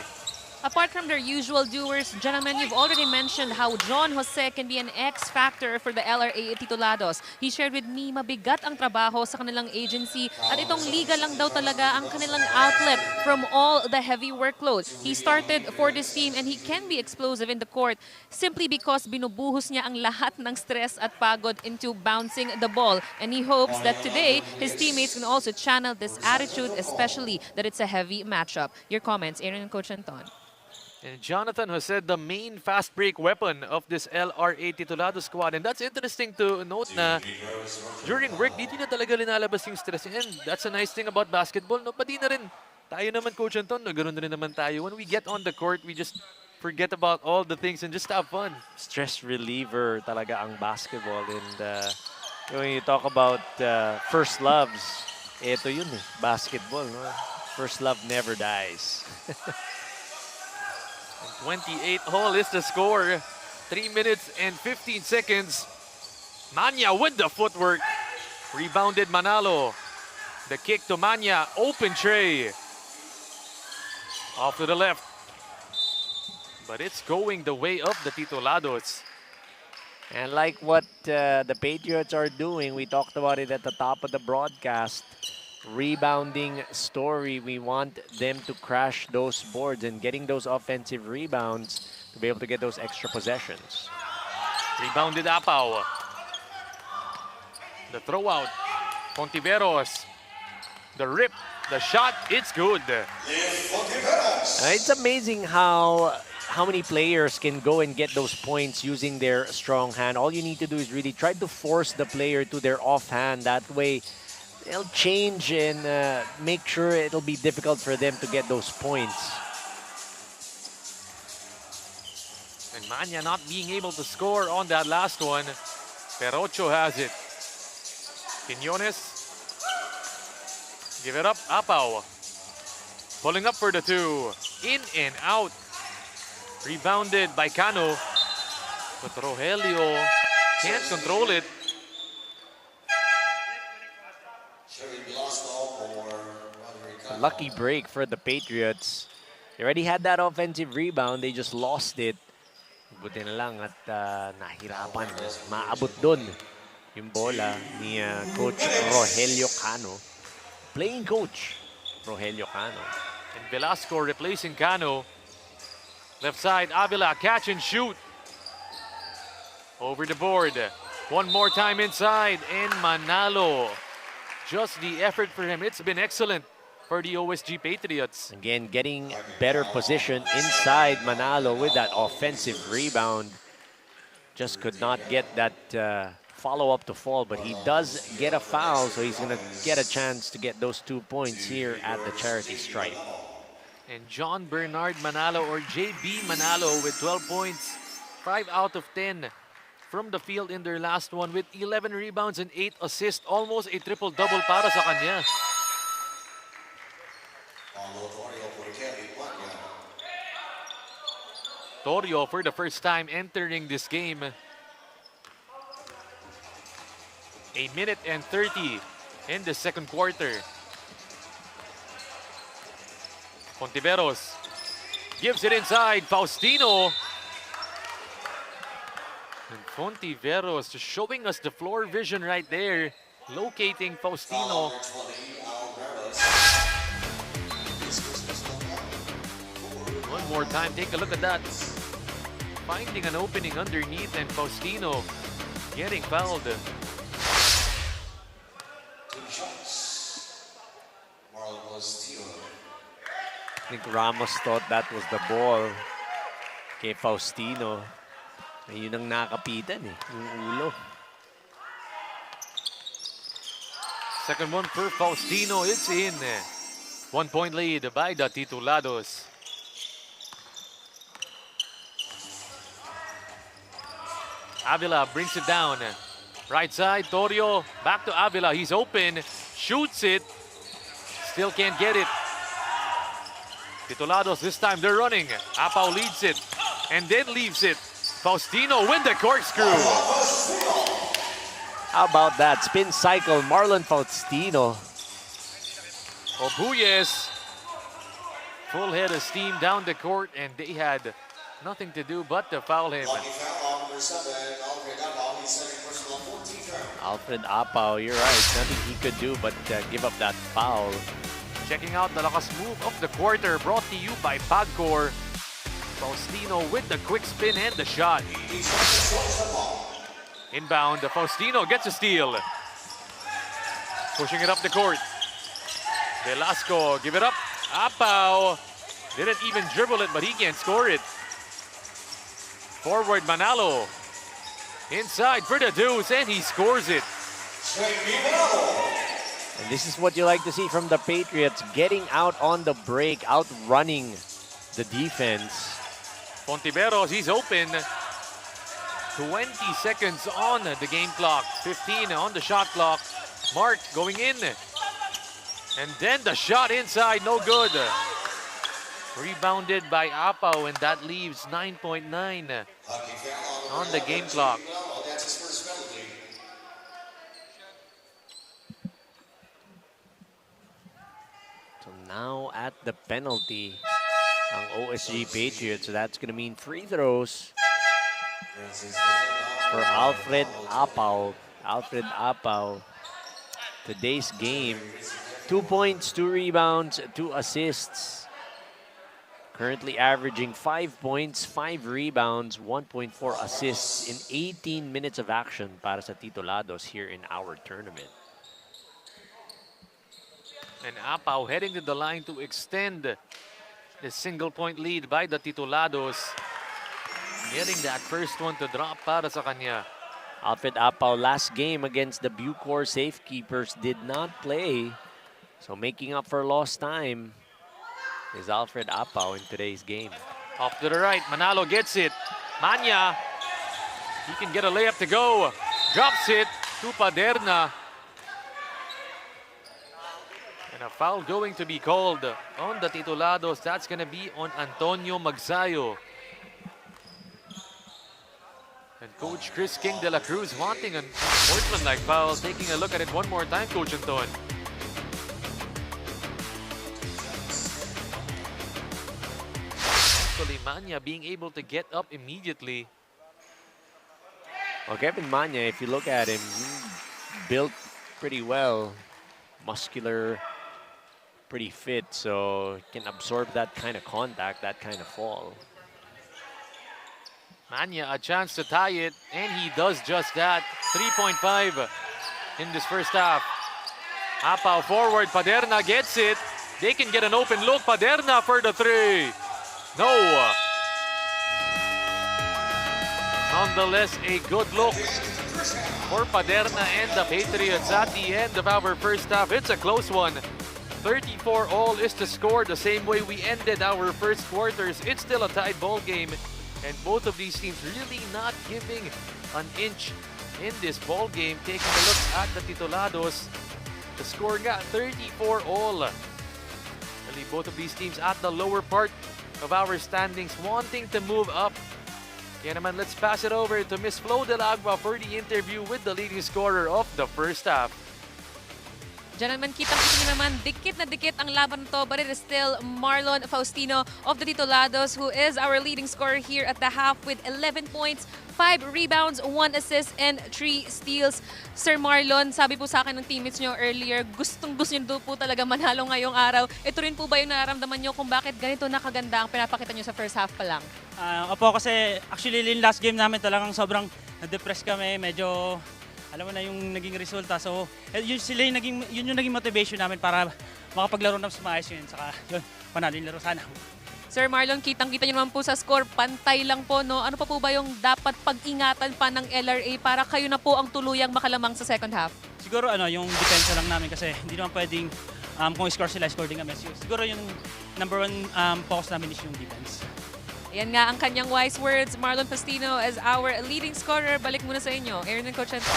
Apart from their usual doers, gentlemen, you've already mentioned how John Jose can be an X-factor for the LRA Titulados. He shared with me, mabigat ang trabajo sa kanilang agency at itong Liga lang daw talaga ang kanilang outlet from all the heavy workload. He started for this team and he can be explosive in the court simply because binubuhos niya ang lahat ng stress at pagod into bouncing the ball. And he hopes that today, his teammates can also channel this attitude, especially that it's a heavy matchup. Your comments, Aaron and Coach Anton. And Jonathan has said the main fast break weapon of this LRA Titulado squad. And that's interesting to note na during work, dito na talaga linalabas yung stress. And that's a nice thing about basketball. No? Pati na rin, tayo naman, Coach Anton, no? Ganun na rin naman tayo. When we get on the court, we just forget about all the things and just have fun. Stress reliever talaga ang basketball. And when you talk about first loves, ito yun eh, basketball. No? First love never dies. 28 all is the score. 3 minutes and 15 seconds. Manya with the footwork. Rebounded Manalo. The kick to Manya. Open tray. Off to the left. But it's going the way of the Titulados. And like what the Patriots are doing, we talked about it at the top of the broadcast. Rebounding story, we want them to crash those boards and getting those offensive rebounds to be able to get those extra possessions. Rebounded Apaw. The throw out. Fontiveros. The rip. The shot. It's good. It's amazing how many players can go and get those points using their strong hand. All you need to do is really try to force the player to their offhand. That way, they'll change and make sure it'll be difficult for them to get those points. And Manya not being able to score on that last one. Perocho has it. Quiñones. Give it up. Apaw. Pulling up for the two. In and out. Rebounded by Cano. But Rogelio can't control it. Lucky break for the Patriots. They already had that offensive rebound. They just lost it. Buti na lang at nahirapan. Maabot dun yung bola ni Coach Rogelio Cano. Playing coach, Rogelio Cano. And Velasco replacing Cano. Left side, Avila, catch and shoot. Over the board. One more time inside. And Manalo. Just the effort for him. It's been excellent for the OSG Patriots. Again, getting better position inside Manalo with that offensive rebound. Just could not get that follow-up to fall, but he does get a foul, so he's going to get a chance to get those 2 points here at the charity stripe. And John Bernard Manalo, or JB Manalo, with 12 points, 5 out of 10 from the field in their last one with 11 rebounds and 8 assists. Almost a triple-double para sa kanya. Torio for the first time entering this game. A minute and 30 in the second quarter. Fontiveros gives it inside. Faustino. And Fontiveros just showing us the floor vision right there. Locating Faustino. more time. Take a look at that. Finding an opening underneath and Faustino getting fouled. I think Ramos thought that was the ball kay Faustino. Yun ang nakapitan eh, yung ulo. Second one for Faustino. It's in. 1 point lead by the Titulados. Avila brings it down. Right side, Torio. Back to Avila. He's open. Shoots it. Still can't get it. Titulados this time they're running. Apao leads it. And then leaves it. Faustino with the corkscrew. How about that? Spin cycle, Marlon Faustino. Obuyes. Full head of steam down the court, and they had nothing to do but to foul him. Alfred Apao, you're right. Nothing he could do but give up that foul. Checking out the lakas move of the quarter, brought to you by PACO. Faustino with the quick spin and the shot. Inbound, Faustino gets a steal. Pushing it up the court. Velasco, give it up. Apao didn't even dribble it, but he can't score it. Forward, Manalo. Inside for the deuce, and he scores it. And this is what you like to see from the Patriots, getting out on the break, outrunning the defense. Fontiveros, he's open. 20 seconds on the game clock. 15 on the shot clock. Mark going in. And then the shot inside, no good. Rebounded by Apao, and that leaves 9.9 on the game clock. So now at the penalty, ang OSG Patriots. So that's going to mean free throws for Alfred Apao. Alfred Apao, today's game, 2 points, 2 rebounds, 2 assists. Currently averaging 5 points, 5 rebounds, 1.4 assists in 18 minutes of action para sa Titulados here in our tournament. And Apao heading to the line to extend the single-point lead by the Titulados. Getting that first one to drop para sa kanya. Alfred Apao last game against the Bucor Safekeepers did not play. So making up for lost time is Alfred Apao in today's game. Off to the right, Manalo gets it. Manya, he can get a layup to go. Drops it to Paderna. And a foul going to be called on the Titulados. That's going to be on Antonio Magsayo. And Coach Chris King de la Cruz wanting an sportsmanlike foul. Taking a look at it one more time, Coach Anton. Actually, Manya being able to get up immediately. Well, Kevin Manya, if you look at him, built pretty well, muscular, pretty fit, so can absorb that kind of contact, that kind of fall. Manya a chance to tie it, and he does just that. 3.5 in this first half. Apao forward, Paderna gets it. They can get an open look. Paderna for the three. No. Nonetheless, a good look for Paderna and the Patriots at the end of our first half. It's a close one. 34-all is the score, the same way we ended our first quarters. It's still a tied ball game, and both of these teams really not giving an inch in this ball game. Taking a look at the Titulados, the score got 34-all. Really, both of these teams at the lower part of our standings, wanting to move up. Kaya naman, let's pass it over to Miss Flo Del Agua for the interview with the leading scorer of the first half. Diyan naman kitang-kita niyo naman, dikit na dikit ang laban to, but it is still Marlon Faustino of the Titulados who is our leading scorer here at the half with 11 points, 5 rebounds, 1 assist, and 3 steals. Sir Marlon, sabi po sa akin ng teammates nyo earlier, gustong-gusto nyo po talaga manalo ngayong araw. Ito rin po ba yung nararamdaman nyo kung bakit ganito nakaganda ang pinapakita nyo sa first half pa lang? Opo, kasi actually yung last game namin talagang sobrang na-depress kami, medyo alam mo na yung naging resulta. So, yun yung naging motivation namin para makapaglaro na mas maayos yun. Saka yun, panalo yung laro sana. Sir Marlon, kitang-kita nyo naman po sa score, pantay lang po, no? Ano pa po ba yung dapat pag-ingatan pa ng LRA para kayo na po ang tuluyang makalamang sa second half? Siguro yung depensa lang namin kasi hindi naman pwedeng kung score sila, score din kami. Siguro yung number one focus namin is yung defense. Yan nga ang kanyang wise words. Marlon Faustino as our leading scorer. Balik muna sa inyo. Aaron and Coach Anton.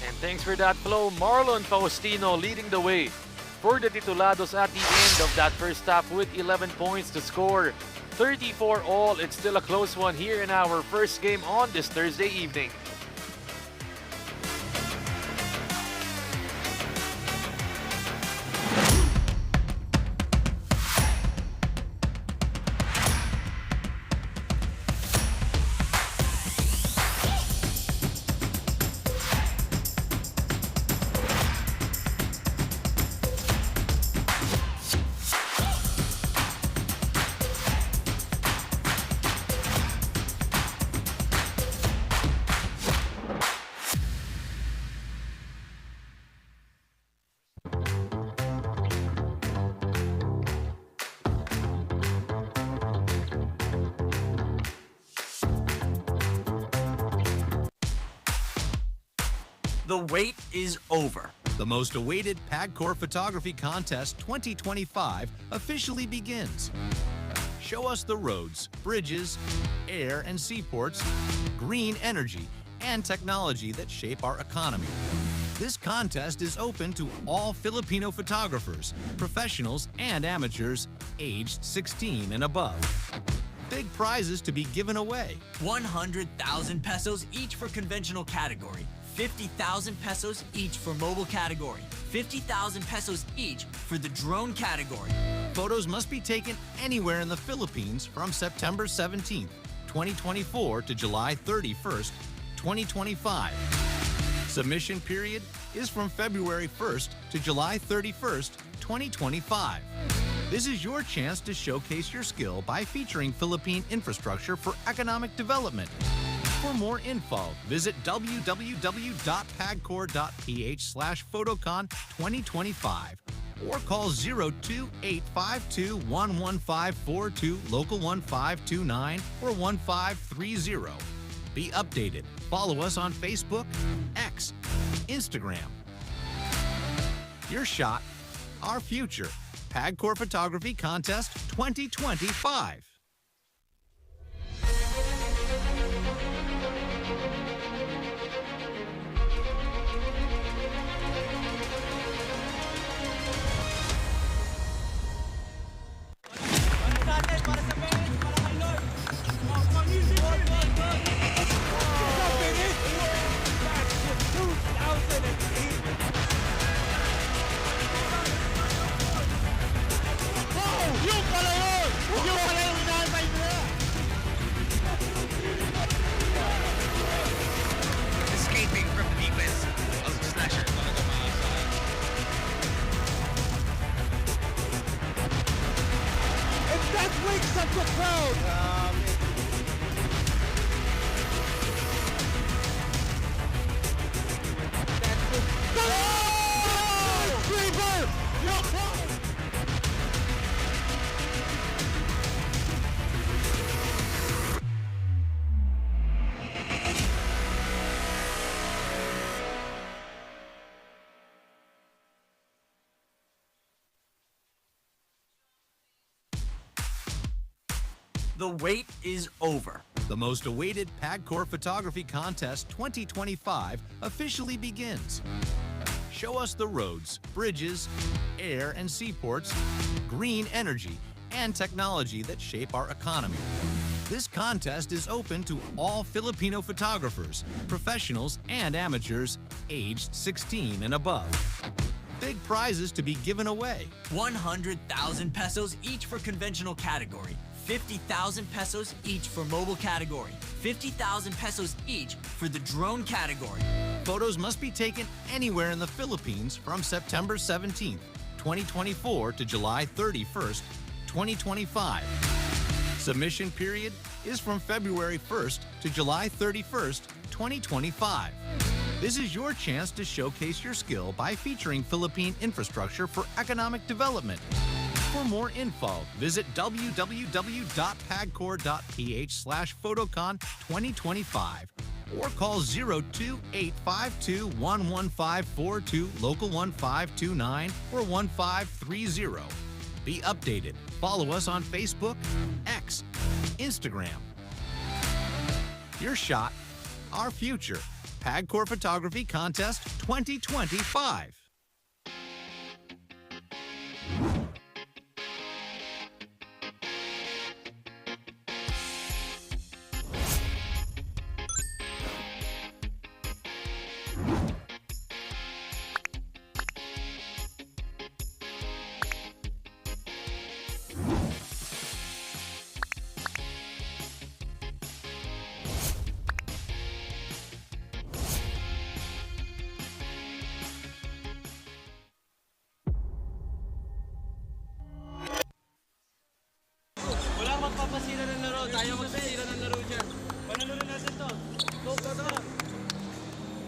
And thanks for that flow, Marlon Faustino leading the way for the Titulados at the end of that first half with 11 points to score. 34 all. It's still a close one here in our first game on this Thursday evening. The wait is over. The most awaited PACO Photography Contest 2025 officially begins. Show us the roads, bridges, air and seaports, green energy, and technology that shape our economy. This contest is open to all Filipino photographers, professionals, and amateurs aged 16 and above. Big prizes to be given away. 100,000 pesos each for conventional category. 50,000 pesos each for mobile category. 50,000 pesos each for the drone category. Photos must be taken anywhere in the Philippines from September 17th, 2024 to July 31st, 2025. Submission period is from February 1st to July 31st, 2025. This is your chance to showcase your skill by featuring Philippine infrastructure for economic development. For more info, visit www.pagcor.ph/photocon2025 or call 02-852-11542, local 1529 or 1530. Be updated. Follow us on Facebook, X, Instagram. Your shot, our future. PACO Photography Contest 2025. Escaping from the defense of Slasher. And that wakes up the crowd. The wait is over. The most awaited PACO Photography Contest 2025 officially begins. Show us the roads, bridges, air and seaports, green energy, and technology that shape our economy. This contest is open to all Filipino photographers, professionals, and amateurs aged 16 and above. Big prizes to be given away. 100,000 pesos each for conventional category. 50,000 pesos each for mobile category. 50,000 pesos each for the drone category. Photos must be taken anywhere in the Philippines from September 17th, 2024 to July 31st, 2025. Submission period is from February 1st to July 31st, 2025. This is your chance to showcase your skill by featuring Philippine infrastructure for economic development. For more info, visit www.pagcor.ph/photocon2025 or call 02-852-11542, local 1529 or 1530. Be updated. Follow us on Facebook, X, Instagram. Your shot, our future. PAGCOR Photography Contest 2025. Walang magpapasira ng laro. Tayo magsasira ng laro dyan. Panalunin natin to. Go.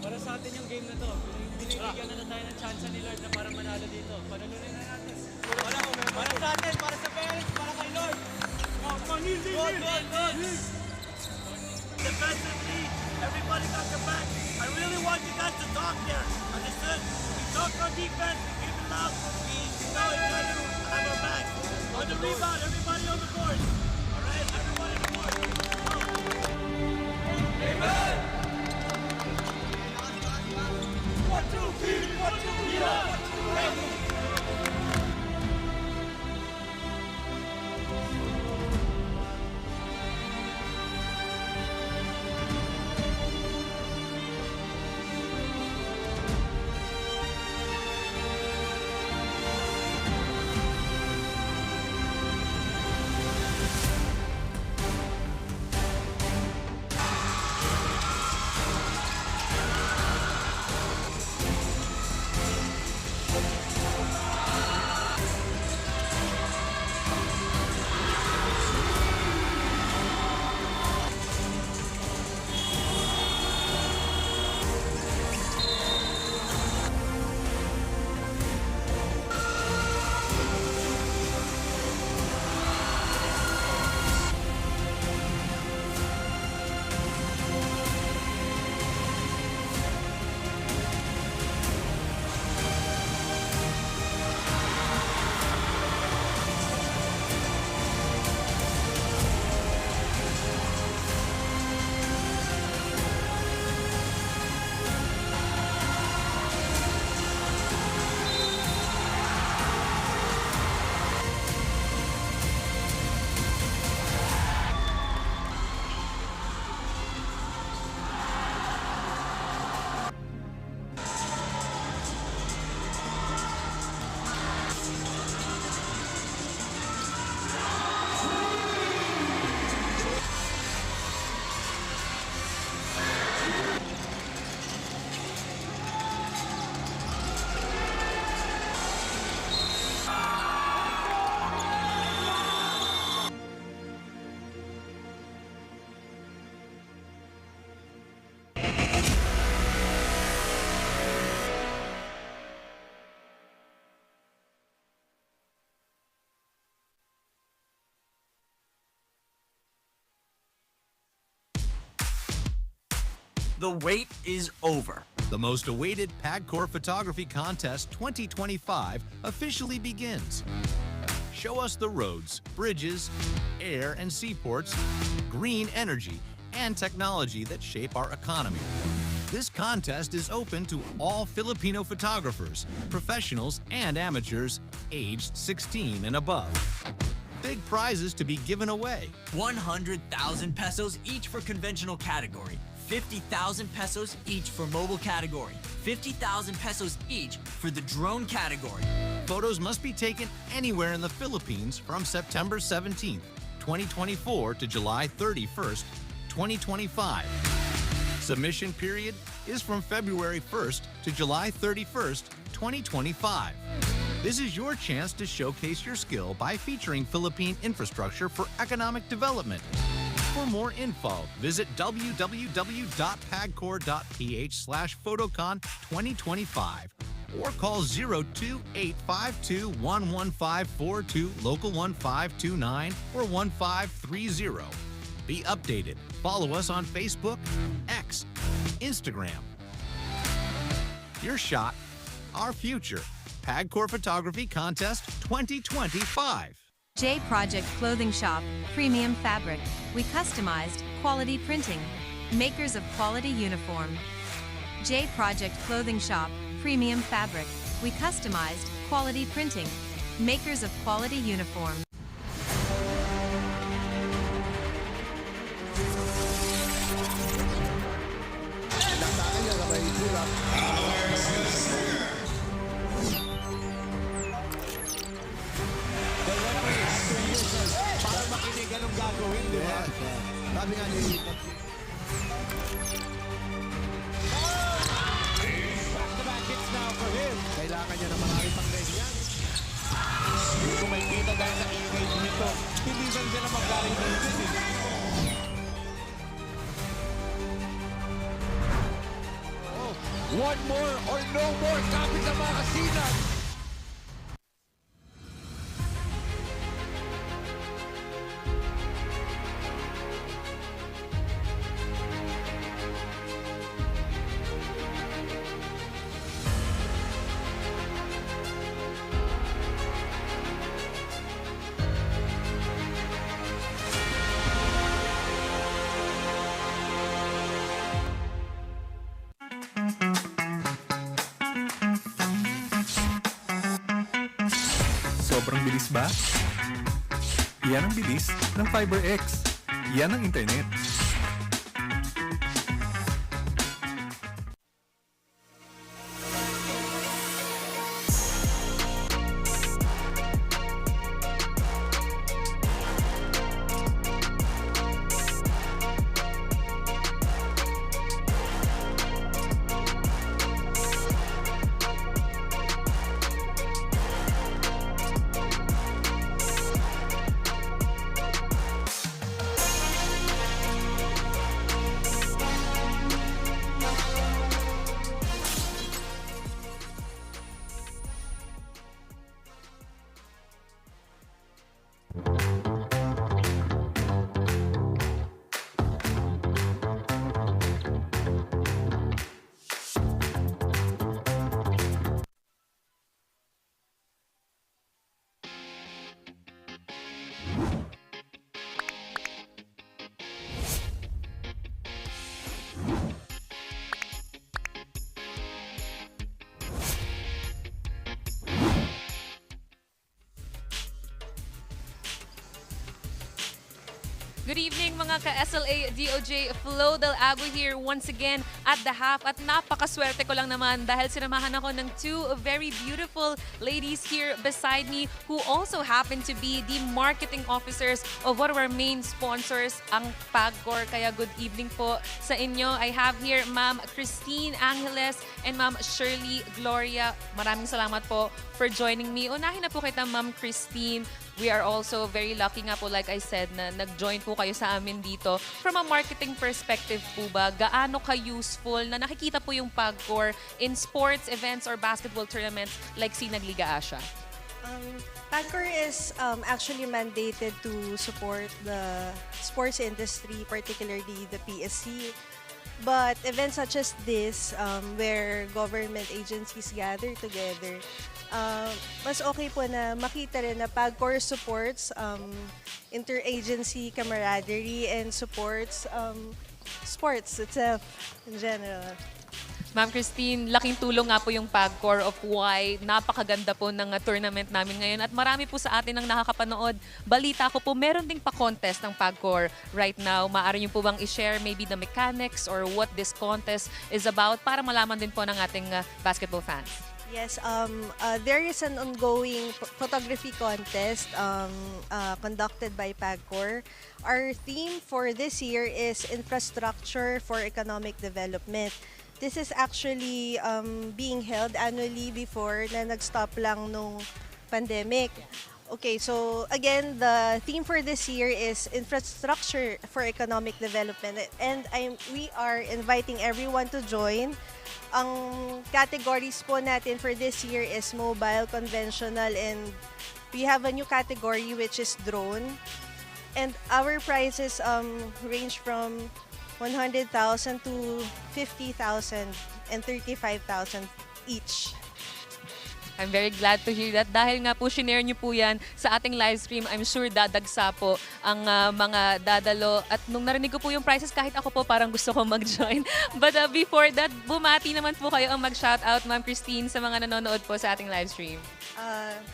Para sa atin yung game na to. Binibigyan na tayo ng chance ni Lord na para manalo dito. Panalunin na natin. Para sa atin, para sa parents, para kay Lord. Go. Defensively, everybody got your back. I really want you guys to talk there. Understood? We talk on defense, we keep it loud, we know each other, have our back. On the rebound, everybody on the board. All right, everybody on the board. Amen. 1, 2, 3, 1, 2, 3, The wait is over. The most awaited PAGCOR Photography Contest 2025 officially begins. Show us the roads, bridges, air and seaports, green energy, and technology that shape our economy. This contest is open to all Filipino photographers, professionals, and amateurs aged 16 and above. Big prizes to be given away. 100,000 pesos each for conventional category. 50,000 pesos each for mobile category. 50,000 pesos each for the drone category. Photos must be taken anywhere in the Philippines from September 17th, 2024 to July 31st, 2025. Submission period is from February 1st to July 31st, 2025. This is your chance to showcase your skill by featuring Philippine infrastructure for economic development. For more info, visit www.pagcor.ph/photocon2025 or call 02-852-11542, local 1529 or 1530. Be updated. Follow us on Facebook, X, Instagram. Your shot, our future. PAGCOR Photography Contest 2025. J Project Clothing Shop, Premium Fabric. We customized quality printing. Makers of quality uniform. J Project Clothing Shop, Premium Fabric. We customized quality printing. Makers of quality uniform. Para makinig anong gagawin, di ba? Sabi nga ni... Back-to-back hits now for him. Kailangan niya na marami pang ganyan. Dito may kita dahil sa ingay dito. Hindi ba sila magaling dito? One more or no more. Kapit sa mga Sinag. Sobrang bilis ba? Yan ang bilis ng FiberX. Yan ang internet. Good evening mga ka-SLA DOJ, Flo Del Agua here once again at the half at napakaswerte ko lang naman dahil sinamahan ako ng two very beautiful ladies here beside me who also happen to be the marketing officers of one of our main sponsors, ang PAGCOR. Kaya good evening po sa inyo. I have here Ma'am Christine Angeles and Ma'am Shirley Gloria. Maraming salamat po for joining me. Unahin na po kita Ma'am Christine. We are also very lucky nga po, like I said, na nag-join po kayo sa amin dito. From a marketing perspective po ba, gaano ka-useful na nakikita po yung PAGCOR in sports, events, or basketball tournaments like Sinag Liga Asya? PACO is actually mandated to support the sports industry, particularly the PSC. But events such as this, where government agencies gather together, mas okay po na makita rin na PAGCOR supports interagency camaraderie and supports sports itself in general. Ma'am Christine, laking tulong nga po yung PAGCOR of why napakaganda po ng tournament namin ngayon at marami po sa atin ang nakakapanood. Balita ko po, meron ding pa-contest ng PAGCOR right now. Maaari niyo po bang i-share maybe the mechanics or what this contest is about para malaman din po ng ating basketball fans? Yes, there is an ongoing photography contest conducted by PAGCOR. Our theme for this year is Infrastructure for Economic Development. This is actually being held annually before na nag-stop lang nung pandemic. Okay, so again, the theme for this year is Infrastructure for Economic Development. And we are inviting everyone to join. Ang categories po natin for this year is mobile, conventional, and we have a new category which is drone. And our prices range from 100,000 to 50,000 and 35,000 each. I'm very glad to hear that. Dahil nga po, shinare niyo po yan sa ating live stream. I'm sure dadagsa po ang mga dadalo. At nung narinig ko po yung prices, kahit ako po parang gusto ko mag-join. But before that, bumati naman po kayo ang mag-shoutout, Ma'am Christine, sa mga nanonood po sa ating live stream.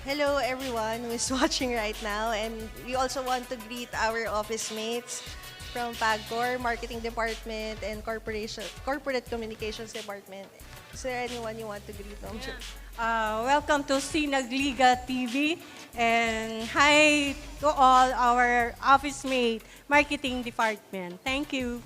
Hello everyone who is watching right now. And we also want to greet our office mates from PAGCOR, Marketing Department, and Corporate Communications Department. Is there anyone you want to greet from? Welcome to Sinag Liga TV, and hi to all our office mate, Marketing Department. Thank you.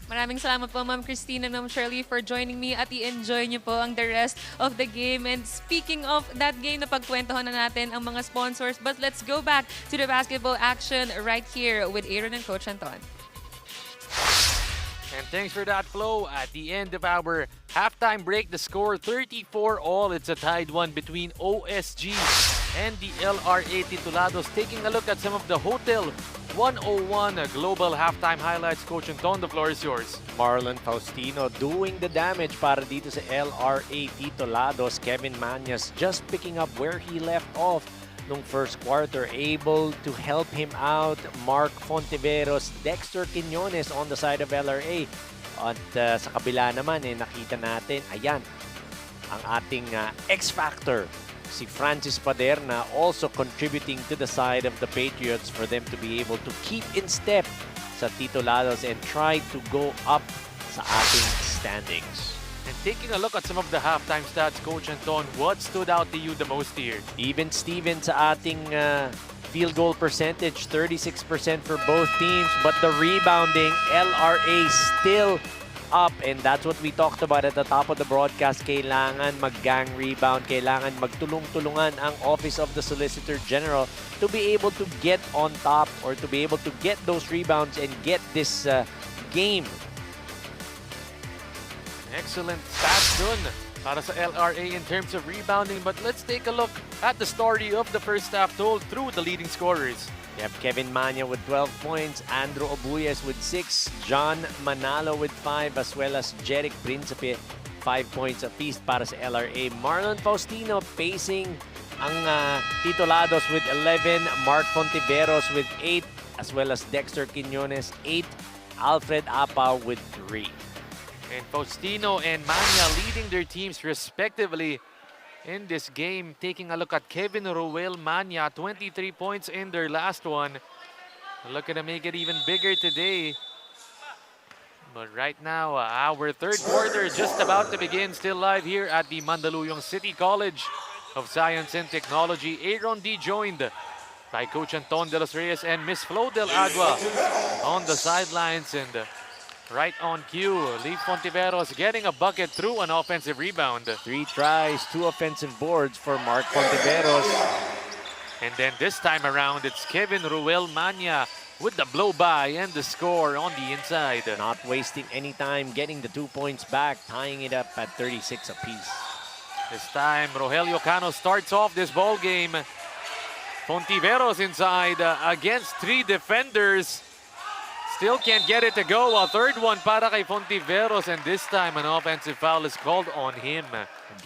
Maraming salamat po, Ma'am Christine and Ma'am Shirley, for joining me at i-enjoy niyo po ang the rest of the game. And speaking of that game, napagkwentuhan na natin ang mga sponsors. But let's go back to the basketball action right here with Aaron and Coach Anton. And thanks for that, Flo. At the end of our halftime break, the score 34-all. It's a tied one between OSG and the LRA Titulados. Taking a look at some of the Hotel 101 global halftime highlights. Coach Anton, the floor is yours. Marlon Faustino doing the damage para dito sa LRA Titulados. Kevin Manyas just picking up where he left off nung first quarter, able to help him out. Mark Fontiveros, Dexter Quiñones on the side of LRA. At sa kabila naman, nakita natin, ayan, ang ating X-Factor, si Francis Paderna, also contributing to the side of the Patriots for them to be able to keep in step sa Titulados and try to go up sa ating standings. And taking a look at some of the halftime stats, Coach Anton, what stood out to you the most here? Even Steven sa ating field goal percentage, 36% for both teams. But the rebounding, LRA still up. And that's what we talked about at the top of the broadcast. Kailangan mag-gang rebound. Kailangan magtulong-tulungan ang Office of the Solicitor General to be able to get on top or to be able to get those rebounds and get this game. Excellent stats dun para sa LRA in terms of rebounding. But let's take a look at the story of the first half told through the leading scorers. You have Kevin Manya with 12 points, Andrew Obuyes with 6, John Manalo with 5, as well as Jeric Principe, 5 points apiece para sa LRA. Marlon Faustino pacing ang Titulados with 11, Mark Fontiveros with 8, as well as Dexter Quiñones 8, Alfred Apaw with 3. And Faustino and Manya leading their teams respectively in this game. Taking a look at Kevin Ruel Manya, 23 points in their last one. Looking to make it even bigger today. But right now, our third quarter just about to begin. Still live here at the Mandaluyong City College of Science and Technology. Aaron D joined by Coach Anton de los Reyes and Miss Flo del Agua on the sidelines. And right on cue, Lee Fontiveros getting a bucket through an offensive rebound. 3 tries, 2 offensive boards for Mark Fontiveros. And then this time around, it's Kevin Ruel Manya with the blow-by and the score on the inside. Not wasting any time, getting the 2 points back, tying it up at 36 apiece. This time, Rogelio Cano starts off this ball game. Fontiveros inside against 3 defenders. Still can't get it to go. A third one para kay Fontiveros, and this time an offensive foul is called on him.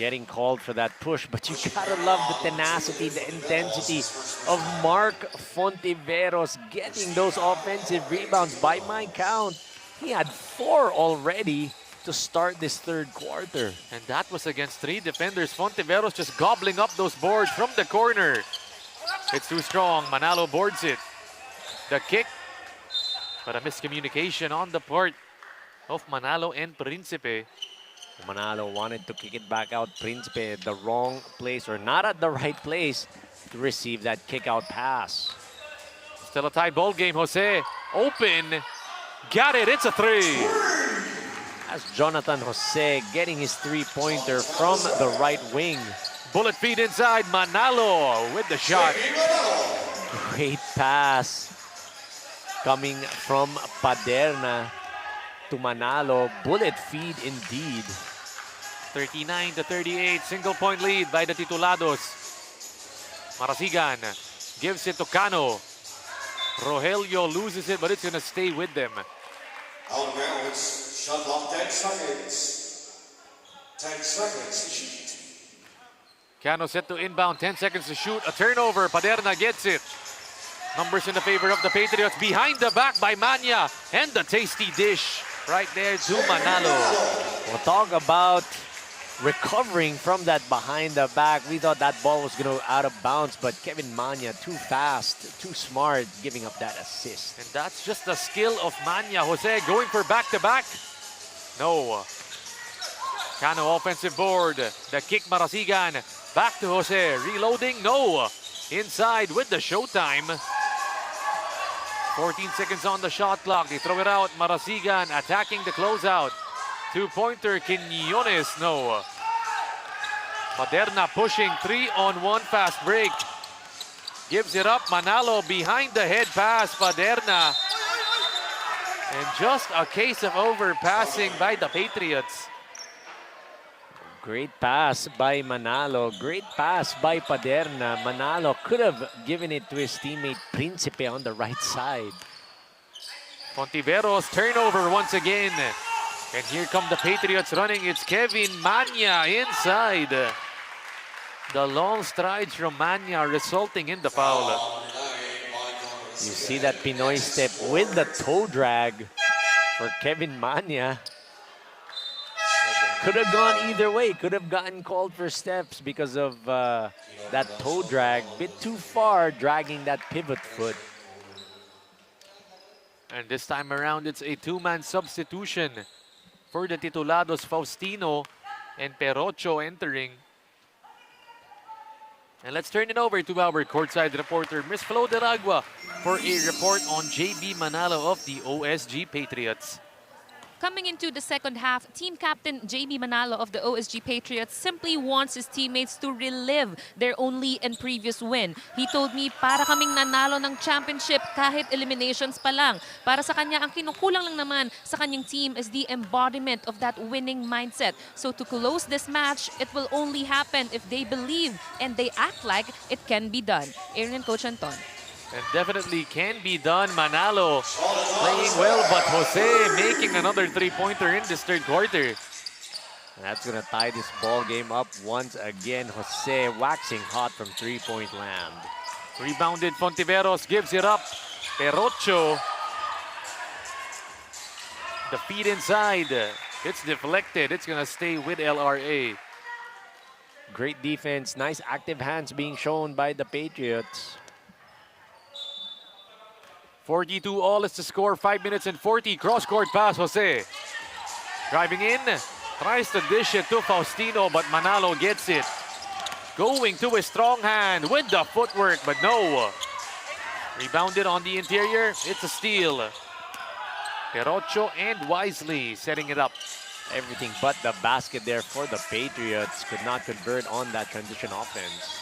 Getting called for that push, but you gotta love the tenacity, the intensity of Mark Fontiveros getting those offensive rebounds. By my count, he had 4 already. to start this third quarter. And that was against 3 defenders. Fontiveros just gobbling up those boards from the corner. It's too strong. Manalo boards it. The kick. But a miscommunication on the part of Manalo and Principe. Manalo wanted to kick it back out. Principe at the wrong place, or not at the right place, to receive that kick-out pass. Still a tie ball game. Jose open. Got it. It's a 3. As Jonathan Jose getting his three-pointer from the right wing. Bullet feed inside. Manalo with the shot. Great pass coming from Paderna to Manalo. Bullet feed indeed. 39-38. Single point lead by the Titulados. Marasigan gives it to Cano. Rogelio loses it, but it's going to stay with them. Out of bounds. Shot clock 10 seconds. 10 seconds to shoot. Cano set to inbound. 10 seconds to shoot. A turnover. Paderna gets it. Numbers in the favor of the Patriots. Behind the back by Manya. And the tasty dish right there to Manalo. We'll talk about recovering from that behind the back. We thought that ball was going to out of bounds, but Kevin Manya, too fast, too smart, giving up that assist. And that's just the skill of Manya. Jose going for back-to-back. No. Cano offensive board. The kick Marasigan. Back to Jose. Reloading. No. Inside with the showtime. 14 seconds on the shot clock. They throw it out. Marasigan attacking the closeout. Two-pointer Quinones. No. Paderna pushing. 3-on-1 fast break. Gives it up. Manalo behind the head pass. Paderna. And just a case of overpassing by the Patriots. Great pass by Manalo. Great pass by Paderna. Manalo could have given it to his teammate Principe on the right side. Fontiveros turnover once again. And here come the Patriots running. It's Kevin Manya inside. The long strides from Manya resulting in the foul. You see that Pinoy step with the toe drag for Kevin Manya. Could have gone either way. Could have gotten called for steps because of that toe drag. Bit too far, dragging that pivot foot. And this time around, it's a two-man substitution for the Titulados. Faustino and Perocho entering. And let's turn it over to our courtside reporter, Miss Flo Delagua, for a report on JB Manalo of the OSG Patriots. Coming into the second half, team captain JB Manalo of the OSG Patriots simply wants his teammates to relive their only and previous win. He told me, para kaming nanalo ng championship kahit eliminations pa lang. Para sa kanya, ang kinukulang lang naman sa kanyang team is the embodiment of that winning mindset. So to close this match, it will only happen if they believe and they act like it can be done. Aaron and Coach Anton. And definitely can be done. Manalo playing well, but Jose making another three-pointer in this third quarter. And that's going to tie this ball game up once again. Jose waxing hot from three-point land. Rebounded Fontiveros, gives it up. Perocho. The feed inside. It's deflected. It's going to stay with LRA. Great defense. Nice active hands being shown by the Patriots. 42 all is the score. 5 minutes and 40. Cross-court pass, Jose. Driving in. Tries to dish it to Faustino, but Manalo gets it. Going to his strong hand with the footwork, but no. Rebounded on the interior. It's a steal. Perocho and Wisely setting it up. Everything but the basket there for the Patriots. Could not convert on that transition offense.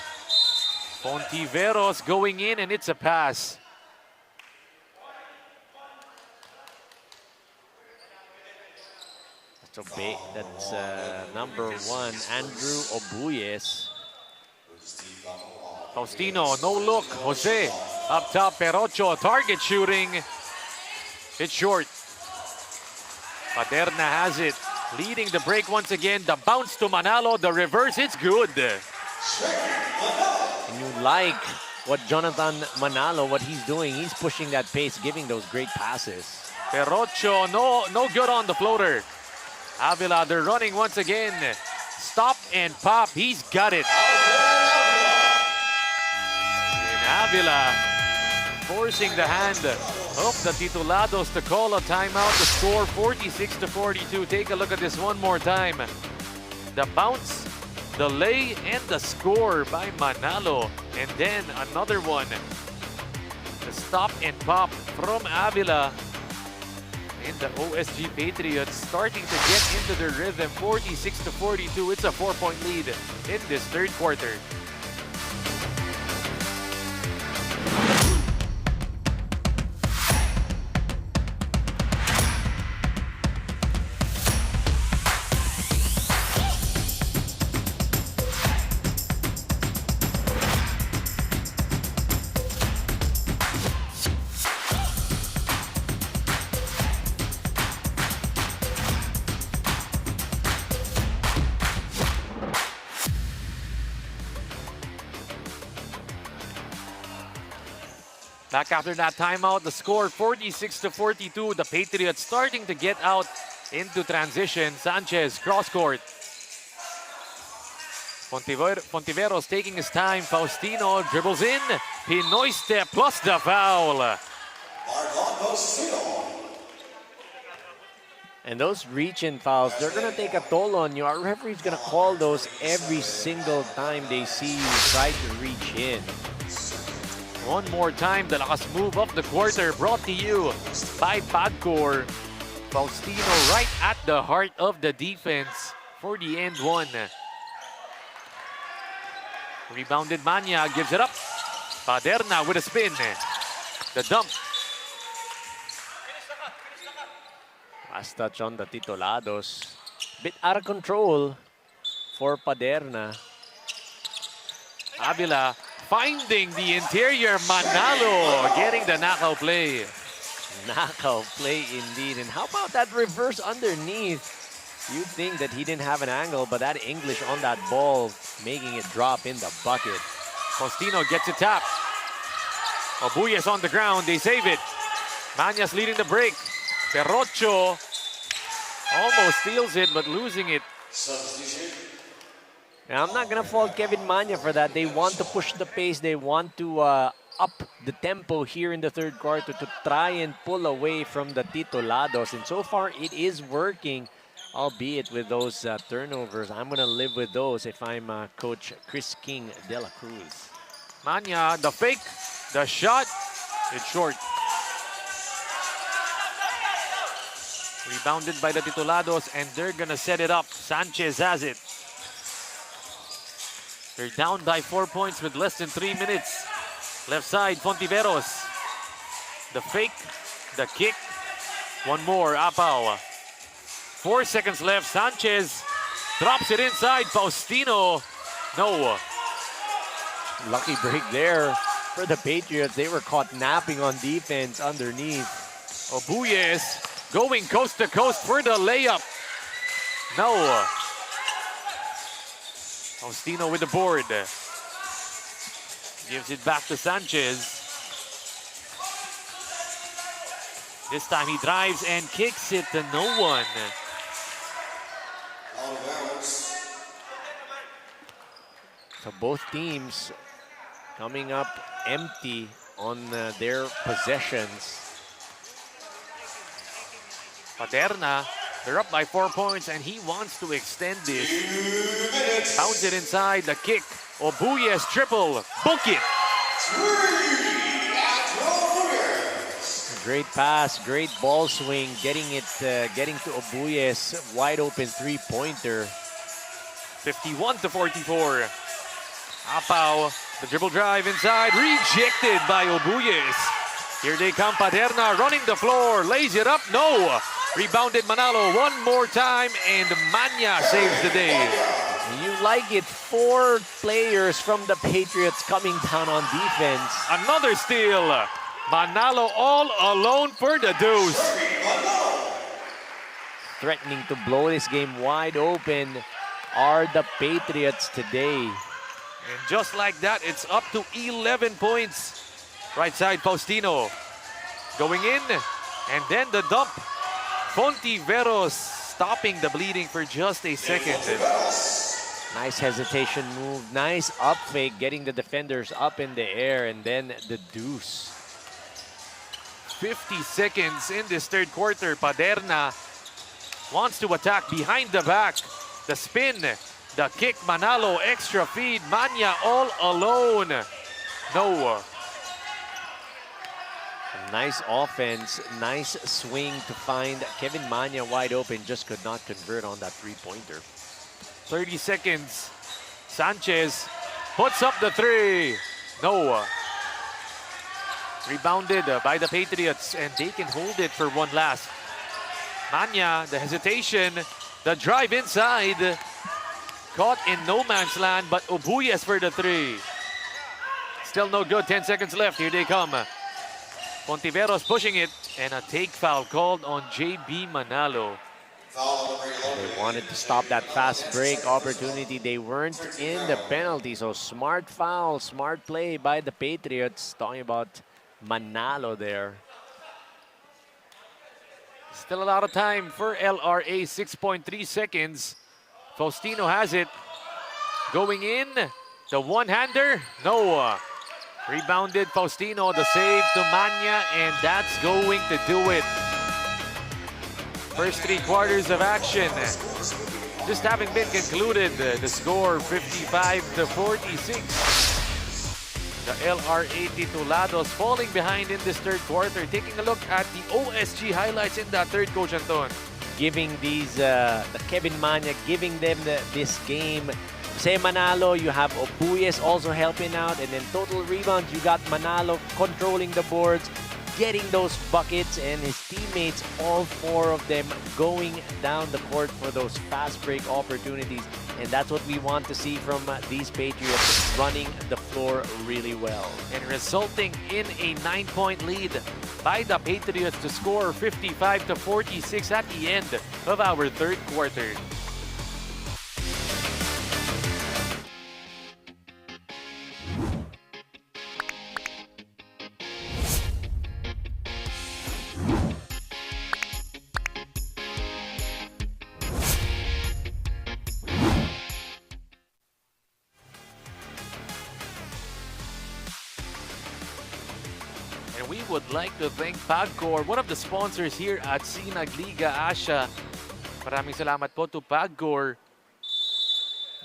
Fontiveros going in, and it's a pass. That's number 1, Andrew Obuyes. Faustino, no look. Jose up top. Perocho, target shooting. It's short. Paderna has it. Leading the break once again. The bounce to Manalo. The reverse, it's good. And you like what Jonathan Manalo, what he's doing. He's pushing that pace, giving those great passes. Perocho, no good on the floater. Avila, they're running once again. Stop and pop. He's got it. And Avila forcing the hand of the Titulados to call a timeout. The score 46-42. Take a look at this one more time. The bounce, the lay, and the score by Manalo. And then another one. The stop and pop from Avila. And the OSG Patriots starting to get into their rhythm. 46-42. It's a 4-point lead in this third quarter. Back after that timeout, the score 46-42. The Patriots starting to get out into transition. Sanchez, cross-court. Fontiveros taking his time. Faustino dribbles in. Pinoy step plus the foul. And those reach-in fouls, they're going to take a toll on you. Our referee's going to call those every single time they see you try to reach in. One more time, the last move of the quarter brought to you by PACO. Faustino right at the heart of the defense for the end one. Rebounded Manya, gives it up. Paderna with a spin. The dump. Last touch on the Titulados. Bit out of control for Paderna. Avila finding the interior. Manalo getting the knockout play. Knockout play indeed. And how about that reverse underneath? You'd think that he didn't have an angle, but that English on that ball, making it drop in the bucket. Faustino gets it tapped. Obuyes on the ground, they save it. Manya's leading the break. Perrocho almost steals it, but losing it. Now, I'm not going to fault Kevin Manya for that. They want to push the pace. They want to up the tempo here in the third quarter to try and pull away from the Titulados. And so far, it is working, albeit with those turnovers. I'm going to live with those if I'm Coach Chris King de la Cruz. Manya, the fake, the shot, it's short. Rebounded by the Titulados, and they're going to set it up. Sanchez has it. They're down by 4 points with less than 3 minutes. Left side, Fontiveros. The fake, the kick. One more, Apao. 4 seconds left. Sanchez drops it inside. Faustino. No. Lucky break there for the Patriots. They were caught napping on defense underneath. Obuyes going coast to coast for the layup. No. Faustino with the board. Gives it back to Sanchez. This time he drives and kicks it to no one. So both teams coming up empty on their possessions. Paderna, they're up by 4 points and he wants to extend this. Bounce it inside, the kick. Obuyes triple, book it. Great pass, great ball swing, getting to Obuyes, wide open three-pointer. 51-44. Apao, the dribble drive inside, rejected by Obuyes. Here they come, Paderna running the floor, lays it up, no. Rebounded Manalo one more time, and Manya saves the day. You like it, 4 players from the Patriots coming down on defense. Another steal. Manalo all alone for the deuce. Threatening to blow this game wide open are the Patriots today. And just like that, it's up to 11 points. Right side, Faustino. Going in, and then the dump. Fontiveros stopping the bleeding for just a second. Nice hesitation move. Nice up fake, getting the defenders up in the air, and then the deuce. 50 seconds in this third quarter. Paderna wants to attack behind the back. The spin, the kick, Manalo, extra feed. Manya all alone. No. Nice offense, nice swing to find Kevin Manya wide open. Just could not convert on that three-pointer. 30 seconds. Sanchez puts up the three. No. Rebounded by the Patriots, and they can hold it for one last. Manya, the hesitation, the drive inside. Caught in no man's land, but Obuyes for the three. Still no good, 10 seconds left. Here they come. Pontiveros pushing it, and a take foul called on JB Manalo. They wanted to stop that fast break opportunity. They weren't in the penalty, so smart foul, smart play by the Patriots. Talking about Manalo there. Still a lot of time for LRA, 6.3 seconds. Faustino has it. Going in, the one-hander, no. Rebounded Faustino, the save to Manya, and that's going to do it. First 3 quarters of action just having been concluded. The score 55-46. The LRA Titulados falling behind in this third quarter. Taking a look at the OSG highlights in that third, Coach Anton. Giving these, the Kevin Manya, giving them this game. Say Manalo, you have Obuyes also helping out, and then total rebounds, you got Manalo controlling the boards, getting those buckets, and his teammates, all 4 of them going down the court for those fast break opportunities. And that's what we want to see from these Patriots, running the floor really well. And resulting in a 9-point lead by the Patriots to score 55-46 at the end of our third quarter. We would like to thank PACO, one of the sponsors here at Sinag, Liga, Asya. Maraming salamat po to PACO.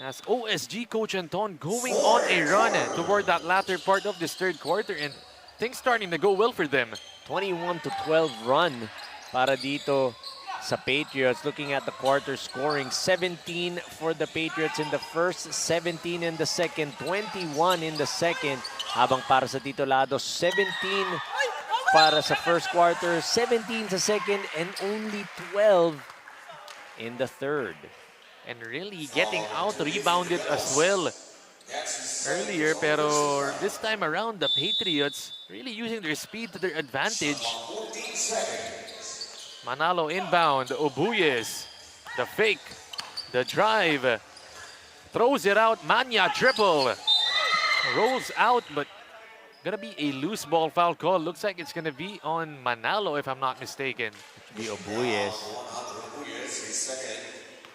As OSG Coach Anton going on a run toward that latter part of this third quarter, and things starting to go well for them. 21-12 run para dito sa Patriots. Looking at the quarter scoring, 17 for the Patriots in the first, 17 in the second, 21 in the second. Habang para sa Titulados, 17 para sa first quarter, 17 sa second, and only 12 in the third. And really getting out-rebounded as well earlier, pero this time around, the Patriots really using their speed to their advantage. Manalo inbound, Obuyes, the fake, the drive, throws it out, Manya triple. Rolls out, but gonna be a loose ball foul call. Looks like it's gonna be on Manalo, if I'm not mistaken. Be Obuyes.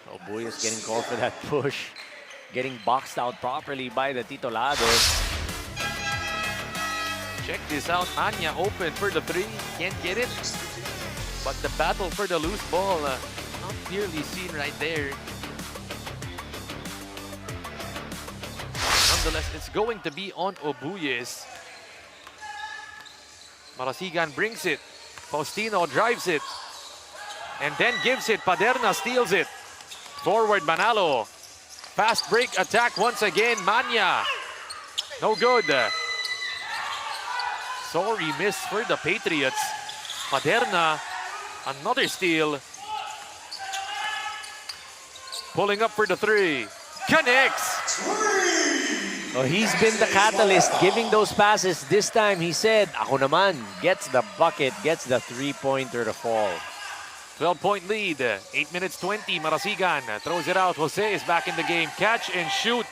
Obuyes getting called for that push. Getting boxed out properly by the Titulados. Check this out, Manya open for the three. Can't get it. But the battle for the loose ball, not clearly seen right there. Nonetheless, it's going to be on Obuyes. Marasigan brings it. Faustino drives it. And then gives it. Paderna steals it. Forward Manalo. Fast break attack once again. Manya. No good. Sorry miss for the Patriots. Paderna. Another steal. Pulling up for the three. Connects. Oh, he's been the catalyst, giving those passes. This time, he said, ako naman, gets the bucket, gets the three-pointer to fall. 12-point lead, 8 minutes 20, Marasigan throws it out. Jose is back in the game. Catch and shoot.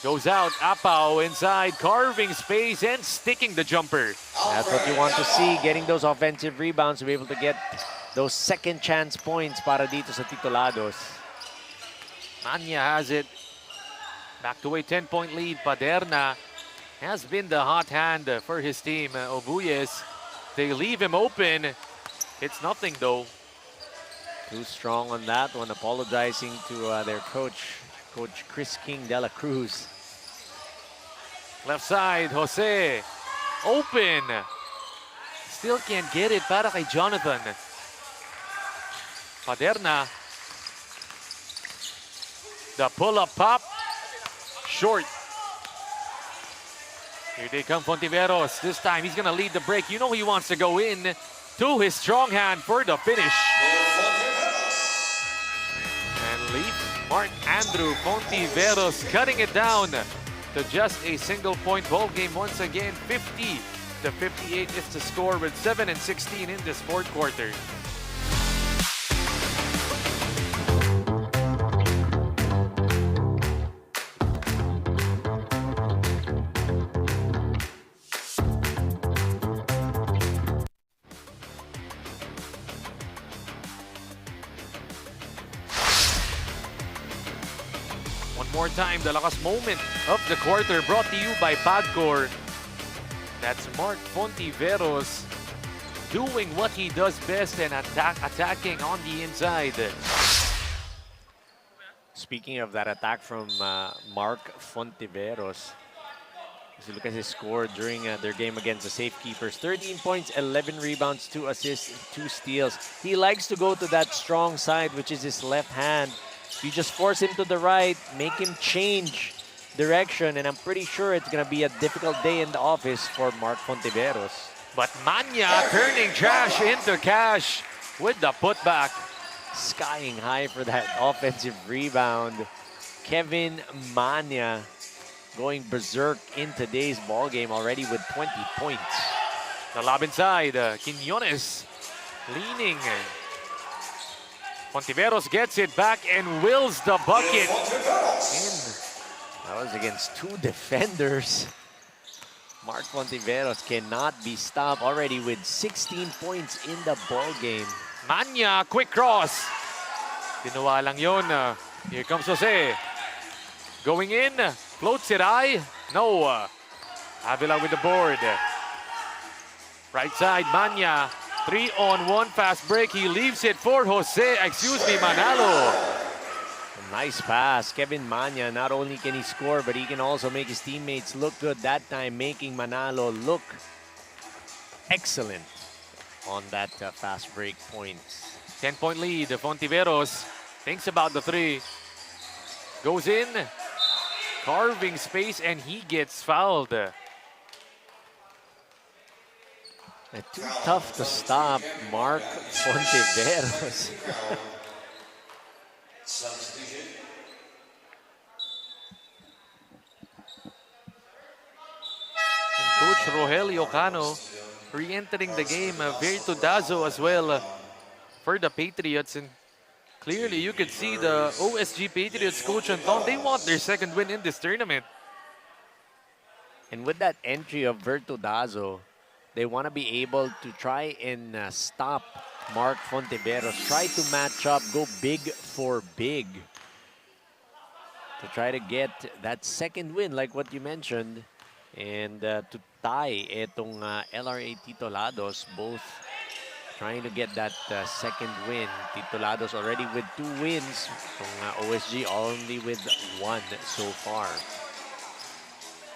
Goes out, Apao inside, carving space and sticking the jumper. That's what you want to see, getting those offensive rebounds to be able to get those second chance points para dito sa Titulados. Manya has it. Back to a 10-point lead. Paderna has been the hot hand for his team. Obuyes, they leave him open. It's nothing though. Too strong on that one, apologizing to their coach, Coach Chris King de la Cruz. Left side, Jose. Open. Still can't get it para kay Jonathan. Paderna. The pull-up pop. Short. Here they come, Fontiveros. This time he's gonna lead the break. You know he wants to go in to his strong hand for the finish. And lead Mark Andrew Fontiveros cutting it down to just a single-point ball game once again. 50-58 is the score with 7 and 16 in this fourth quarter. More time, the lakas moment of the quarter brought to you by PACO. That's Mark Fontiveros doing what he does best and attacking on the inside. Speaking of that attack from Mark Fontiveros, as you look at his score during their game against the Safekeepers, 13 points, 11 rebounds, 2 assists, 2 steals. He likes to go to that strong side, which is his left hand. You just force him to the right, make him change direction, and I'm pretty sure it's going to be a difficult day in the office for Mark Fontiveros. But Manya turning trash into cash with the putback. Skying high for that offensive rebound. Kevin Manya going berserk in today's ball game already with 20 points. The lob inside, Quiñones leaning. Fontiveros gets it back and wills the bucket in. That was against 2 defenders. Mark Fontiveros cannot be stopped already with 16 points in the ball game. Manya, quick cross. Ginawa lang yun. Here comes Jose. Going in, floats it high. No. Avila with the board. Right side, Manya. 3-on-1 fast break. He leaves it for Manalo. A nice pass. Kevin Manya, not only can he score, but he can also make his teammates look good that time, making Manalo look excellent on that fast break point. 10-point lead. Fontiveros thinks about the 3. Goes in, carving space, and he gets fouled. Too tough to stop Mark Fontiveros. And Coach Rogelio Cano re-entering the game. Titulados as well for the Patriots. And clearly you could see the OSG Patriots coach Anton, they want their second win in this tournament. And with that entry of Titulados, they want to be able to try and stop Mark Fontiveros. Try to match up, go big for big. To try to get that second win like what you mentioned. And to tie itong LRA Titulados, both trying to get that second win. Titulados already with 2 wins. OSG only with 1 so far.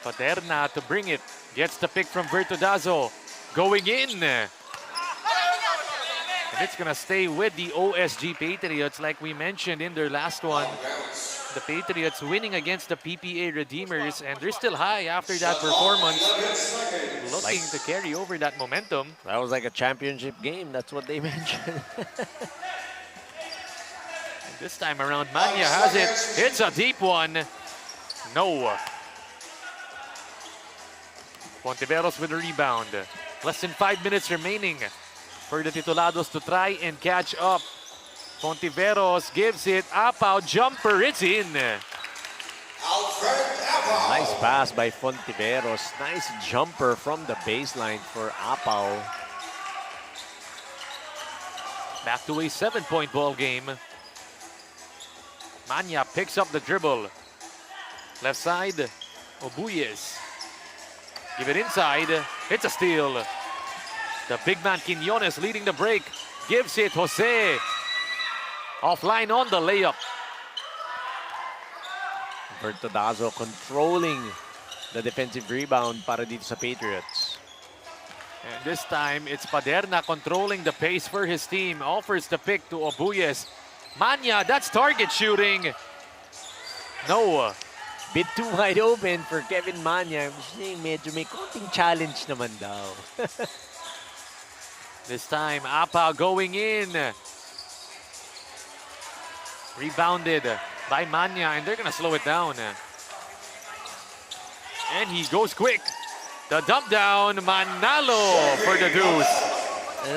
Paderna to bring it. Gets the pick from Titulados. Going in. And it's going to stay with the OSG Patriots like we mentioned in their last one. The Patriots winning against the PPA Redeemers, and they're still high after that performance. Looking to carry over that momentum. That was like a championship game. That's what they mentioned. This time around, Manya has it. It's a deep one. No. Fontiveros with a rebound. Less than 5 minutes remaining for the Titulados to try and catch up. Fontiveros gives it. Apao jumper, it's in. Nice pass by Fontiveros. Nice jumper from the baseline for Apao. Back to a 7-point ball game. Manya picks up the dribble. Left side, Obuyes. Give it inside. It's a steal. The big man Quiñones leading the break. Gives it Jose. Offline on the layup. Titulados controlling the defensive rebound para dito sa Patriots. And this time, it's Paderna controlling the pace for his team. Offers the pick to Obuyes. Manya, that's target shooting. No. Bit too wide open for Kevin Manya. Medyo may konting challenge naman daw. This time, Apa going in. Rebounded by Manya, and they're gonna slow it down. And he goes quick. The dump down, Manalo for the deuce.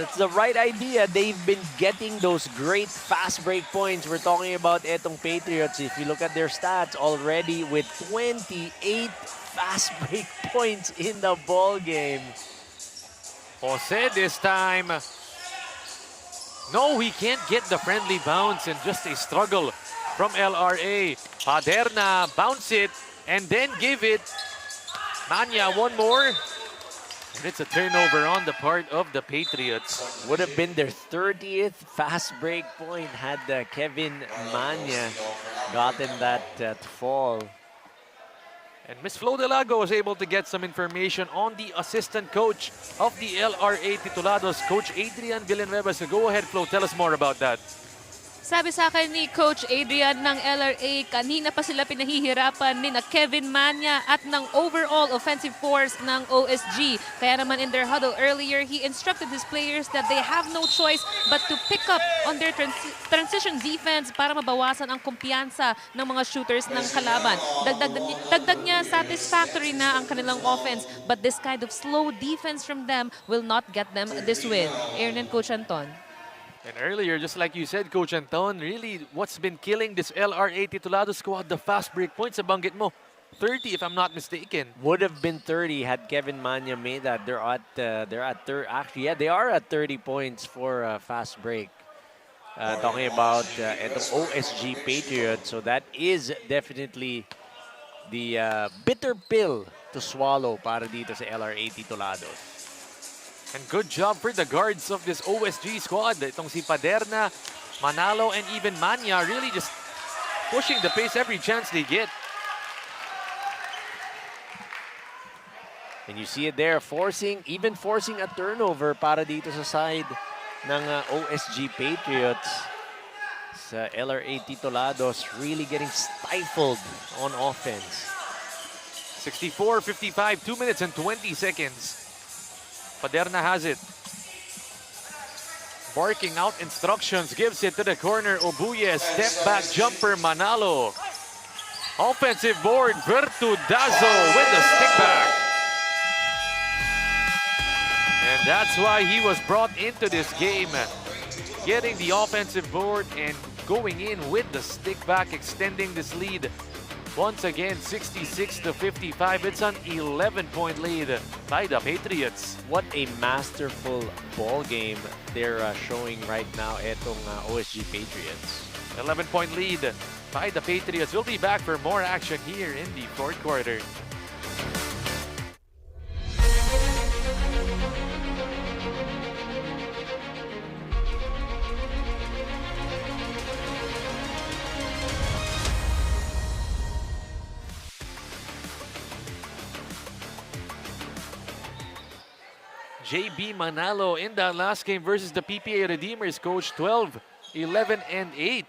It's the right idea. They've been getting those great fast break points. We're talking about etong Patriots. If you look at their stats already with 28 fast break points in the ball game. Jose this time. No, he can't get the friendly bounce, and just a struggle from LRA. Paderna bounce it and then give it. Manya, one more. And it's a turnover on the part of the Patriots. Would have been their 30th fast break point had Kevin Manya gotten that to fall. And Miss Flo Delago was able to get some information on the assistant coach of the LRA Titulados, Coach Adrian Villanueva. So go ahead, Flo, tell us more about that. Sabi sa akin ni Coach Adrian ng LRA, kanina pa sila pinahihirapan ni na Kevin Manya at ng overall offensive force ng OSG. Kaya naman in their huddle earlier, he instructed his players that they have no choice but to pick up on their transition defense para mabawasan ang kumpiyansa ng mga shooters ng kalaban. Dagdag niya, satisfactory na ang kanilang offense, but this kind of slow defense from them will not get them this win. Aaron and Coach Anton. And earlier, just like you said, Coach Anton, really what's been killing this LRA Titulados squad, the fast break points, nabanggit mo. 30 if I'm not mistaken. Would have been 30 had Kevin Manya made that. They are at 30 points for fast break. Talking about itong OSG Patriots, so that is definitely the bitter pill to swallow para dito sa LRA Titulados. And good job for the guards of this OSG squad. Itong si Paderna, Manalo, and even Manya really just pushing the pace every chance they get. And you see it there, even forcing a turnover para dito sa side ng OSG Patriots. Sa LRA Titulados really getting stifled on offense. 64-55, 2 minutes and 20 seconds. Paderna has it. Barking out instructions, gives it to the corner. Obuye, step back jumper, Manalo. Offensive board, Titulados with the stick back. And that's why he was brought into this game. Getting the offensive board and going in with the stick back, extending this lead. Once again, 66-55. It's an 11-point lead by the Patriots. What a masterful ball game they're showing right now etong OSG Patriots. 11-point lead by the Patriots. We'll be back for more action here in the fourth quarter. JB Manalo in that last game versus the PPA Redeemers, coach, 12, 11, and 8.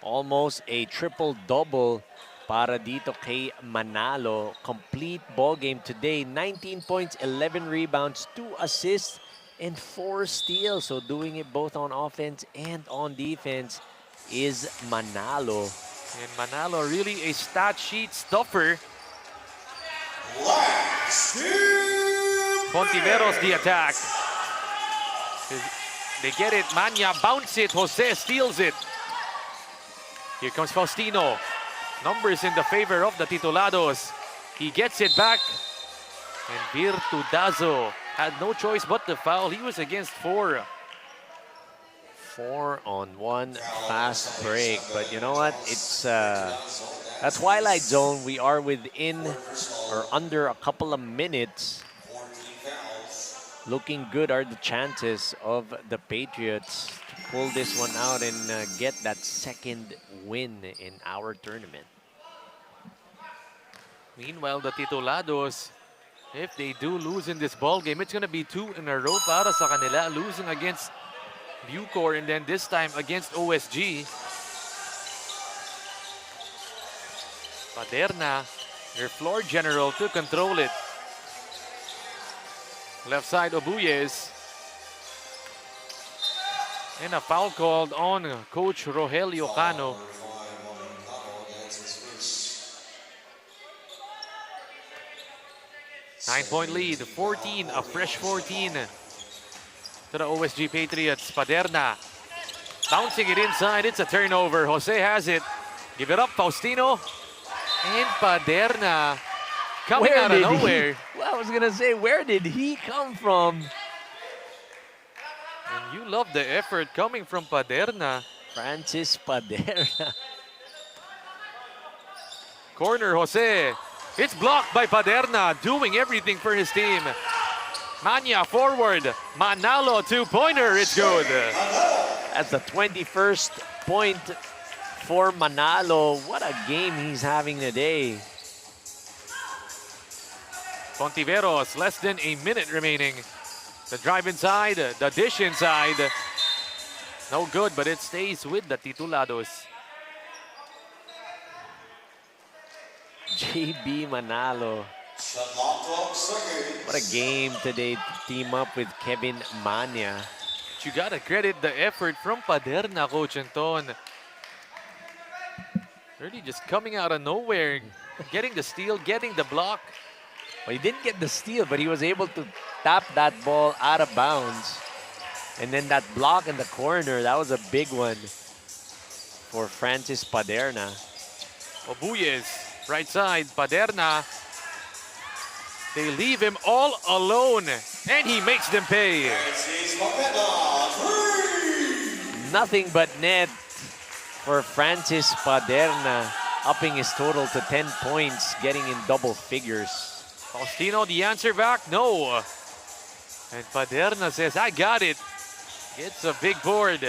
Almost a triple-double para dito kay Manalo. Complete ball game today. 19 points, 11 rebounds, 2 assists, and 4 steals. So doing it both on offense and on defense is Manalo. And Manalo really a stat sheet stuffer. Fontiveros the attack. They get it. Manya bounce it. Jose steals it. Here comes Faustino. Numbers in the favor of the Titulados. He gets it back. And Titulados had no choice but to foul. He was against 4. 4-on-1 fast break. But you know what? It's a twilight zone. We are within or under a couple of minutes. Looking good are the chances of the Patriots to pull this one out and get that second win in our tournament. Meanwhile, the Titulados, if they do lose in this ball game, it's going to be 2 in a row para sa kanila. Losing against Bucor and then this time against OSG. Paderna, their floor general, to control it. Left side, Obuyes. And a foul called on Coach Rogelio Cano. Nine-point lead, 14, a fresh 14 to the OSG Patriots. Paderna bouncing it inside. It's a turnover. Jose has it. Give it up, Faustino. And Paderna coming out of nowhere. Well, I was going to say, where did he come from? And you love the effort coming from Paderna. Francis Paderna. Corner, Jose. It's blocked by Paderna, doing everything for his team. Manya forward. Manalo two-pointer. It's good. That's the 21st point for Manalo. What a game he's having today. Fontiveros, less than a minute remaining. The drive inside, the dish inside. No good, but it stays with the Titulados. JB Manalo. What a game today to team up with Kevin Manya. But you gotta credit the effort from Paderna, Coach Anton. Really just coming out of nowhere, getting the steal, getting the block. Well, he didn't get the steal, but he was able to tap that ball out of bounds. And then that block in the corner, that was a big one for Francis Paderna. Obuyes, right side, Paderna. They leave him all alone, and he makes them pay. Nothing but net for Francis Paderna, upping his total to 10 points, getting in double figures. Faustino, the answer back, no. And Paderna says, I got it. It's a big board.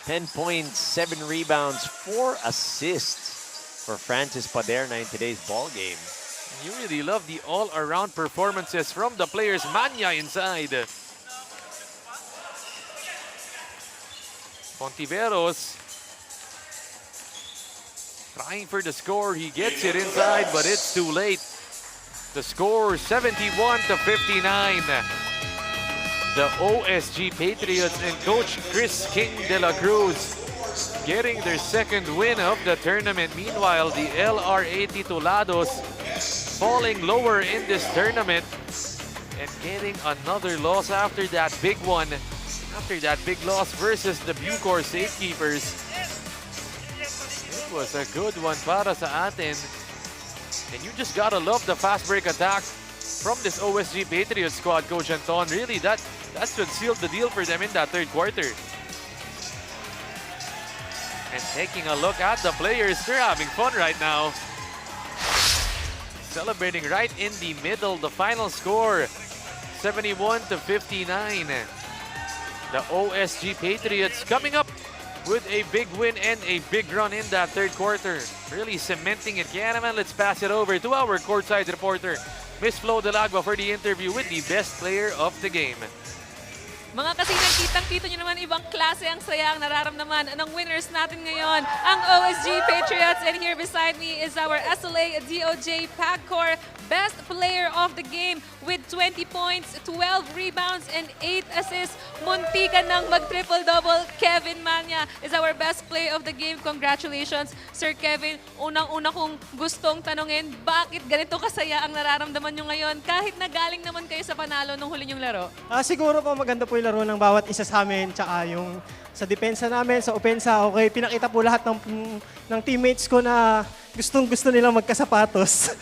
10 points, 7 rebounds, 4 assists for Francis Paderna in today's ball game. You really love the all-around performances from the players. Manya inside. Fontiveros trying for the score. He gets it inside, but it's too late. The score 71-59. The OSG Patriots and Coach Chris King de la Cruz getting their second win of the tournament. Meanwhile, the LRA Titulados falling lower in this tournament and getting another loss after that big one. After that big loss versus the Bucor Safekeepers. It was a good one para sa atin. And you just gotta love the fast break attack from this OSG Patriots squad, Coach Anton. Really, that should seal the deal for them in that third quarter. And taking a look at the players, they're having fun right now. Celebrating right in the middle. The final score, 71-59. The OSG Patriots coming up with a big win and a big run in that third quarter. Really cementing it. Kaya naman, let's pass it over to our courtside reporter, Miss Flo Delagua, for the interview with the best player of the game. Mga kasinag, kitang-kita nyo naman, ibang klase ang saya ang nararamdaman ng winners natin ngayon, ang OSG Patriots. And here beside me is our SLA DOJ PACO best player of the game with 20 points, 12 rebounds, and 8 assists. Muntikan ng mag-triple-double. Kevin Manya is our best player of the game. Congratulations, Sir Kevin. Unang-una kong gustong tanungin, bakit ganito kasaya ang nararamdaman nyo ngayon kahit nagaling naman kayo sa panalo nung huli nyong laro? Siguro po maganda po yung laro ng bawat isa sa amin, tsaka yung sa depensa namin, sa opensa, okay, pinakita po lahat ng teammates ko na gustong-gusto nilang magkasapatos.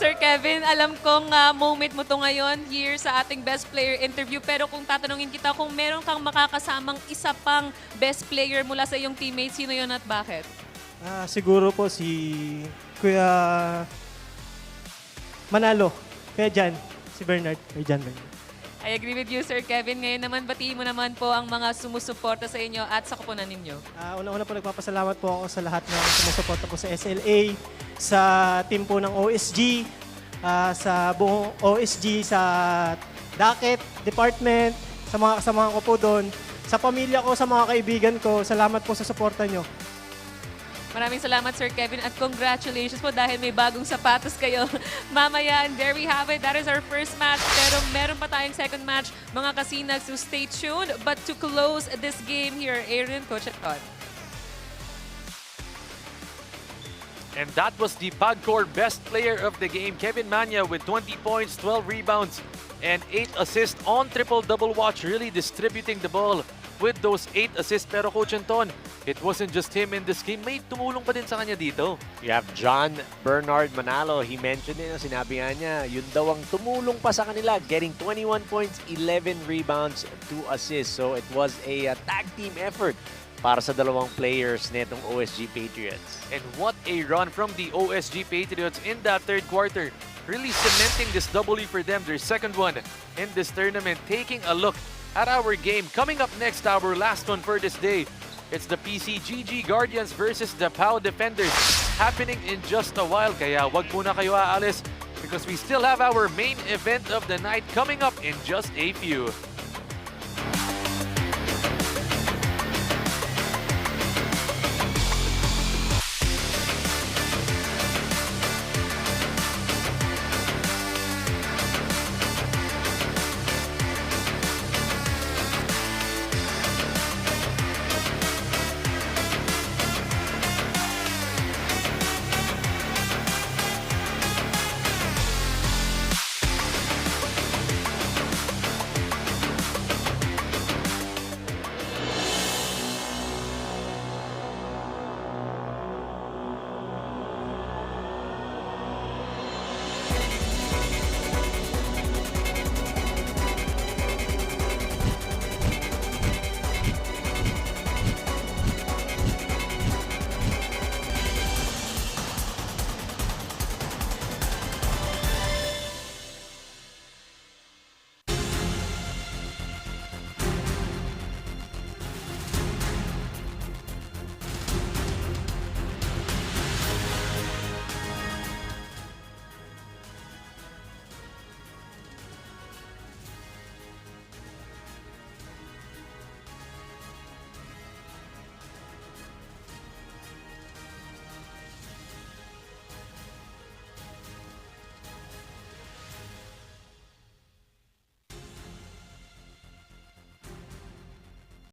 Sir Kevin. Alam kong moment mo to ngayon here sa ating best player interview. Pero kung tatanungin kita kung meron kang makakasamang isa pang best player mula sa iyong teammates, sino yun at bakit? Siguro po si Kuya Manalo. Kuya Jan. Si Bernard. Kuya Jan Bernard. I agree with you, Sir Kevin. Ngayon naman, batiin mo naman po ang mga sumusuporta sa inyo at sa kupunan ninyo. Una-una po nagpapasalamat po ako sa lahat ng sumusuporta po sa SLA, sa team po ng OSG, sa buong OSG, sa Docket Department, sa mga kasamahan ko po doon, sa pamilya ko, sa mga kaibigan ko. Salamat po sa suporta nyo. Maraming salamat, Sir Kevin, at congratulations po dahil may bagong sapatos kayo mamaya. And there we have it. That is our first match. Pero meron pa tayong second match, mga kasinag, so stay tuned. But to close this game here, Aaron, Coach at Todd. And that was the PACO best player of the game, Kevin Mania, with 20 points, 12 rebounds, and 8 assists on triple-double watch, really distributing the ball with those 8 assists. Pero Coach Anton, it wasn't just him in this game. May tumulong pa din sa kanya dito. You have John Bernard Manalo. He mentioned it, sinabi nga niya, yun daw ang tumulong pa sa kanila, getting 21 points, 11 rebounds, 2 assists. So it was a tag team effort para sa dalawang players netong OSG Patriots. And what a run from the OSG Patriots in that third quarter. Really cementing this W for them, their second one in this tournament. Taking a look at our game. Coming up next, our last one for this day. It's the PCGG Guardians versus the PAO Defenders, happening in just a while. Kaya wag muna kayo aalis because we still have our main event of the night coming up in just a few.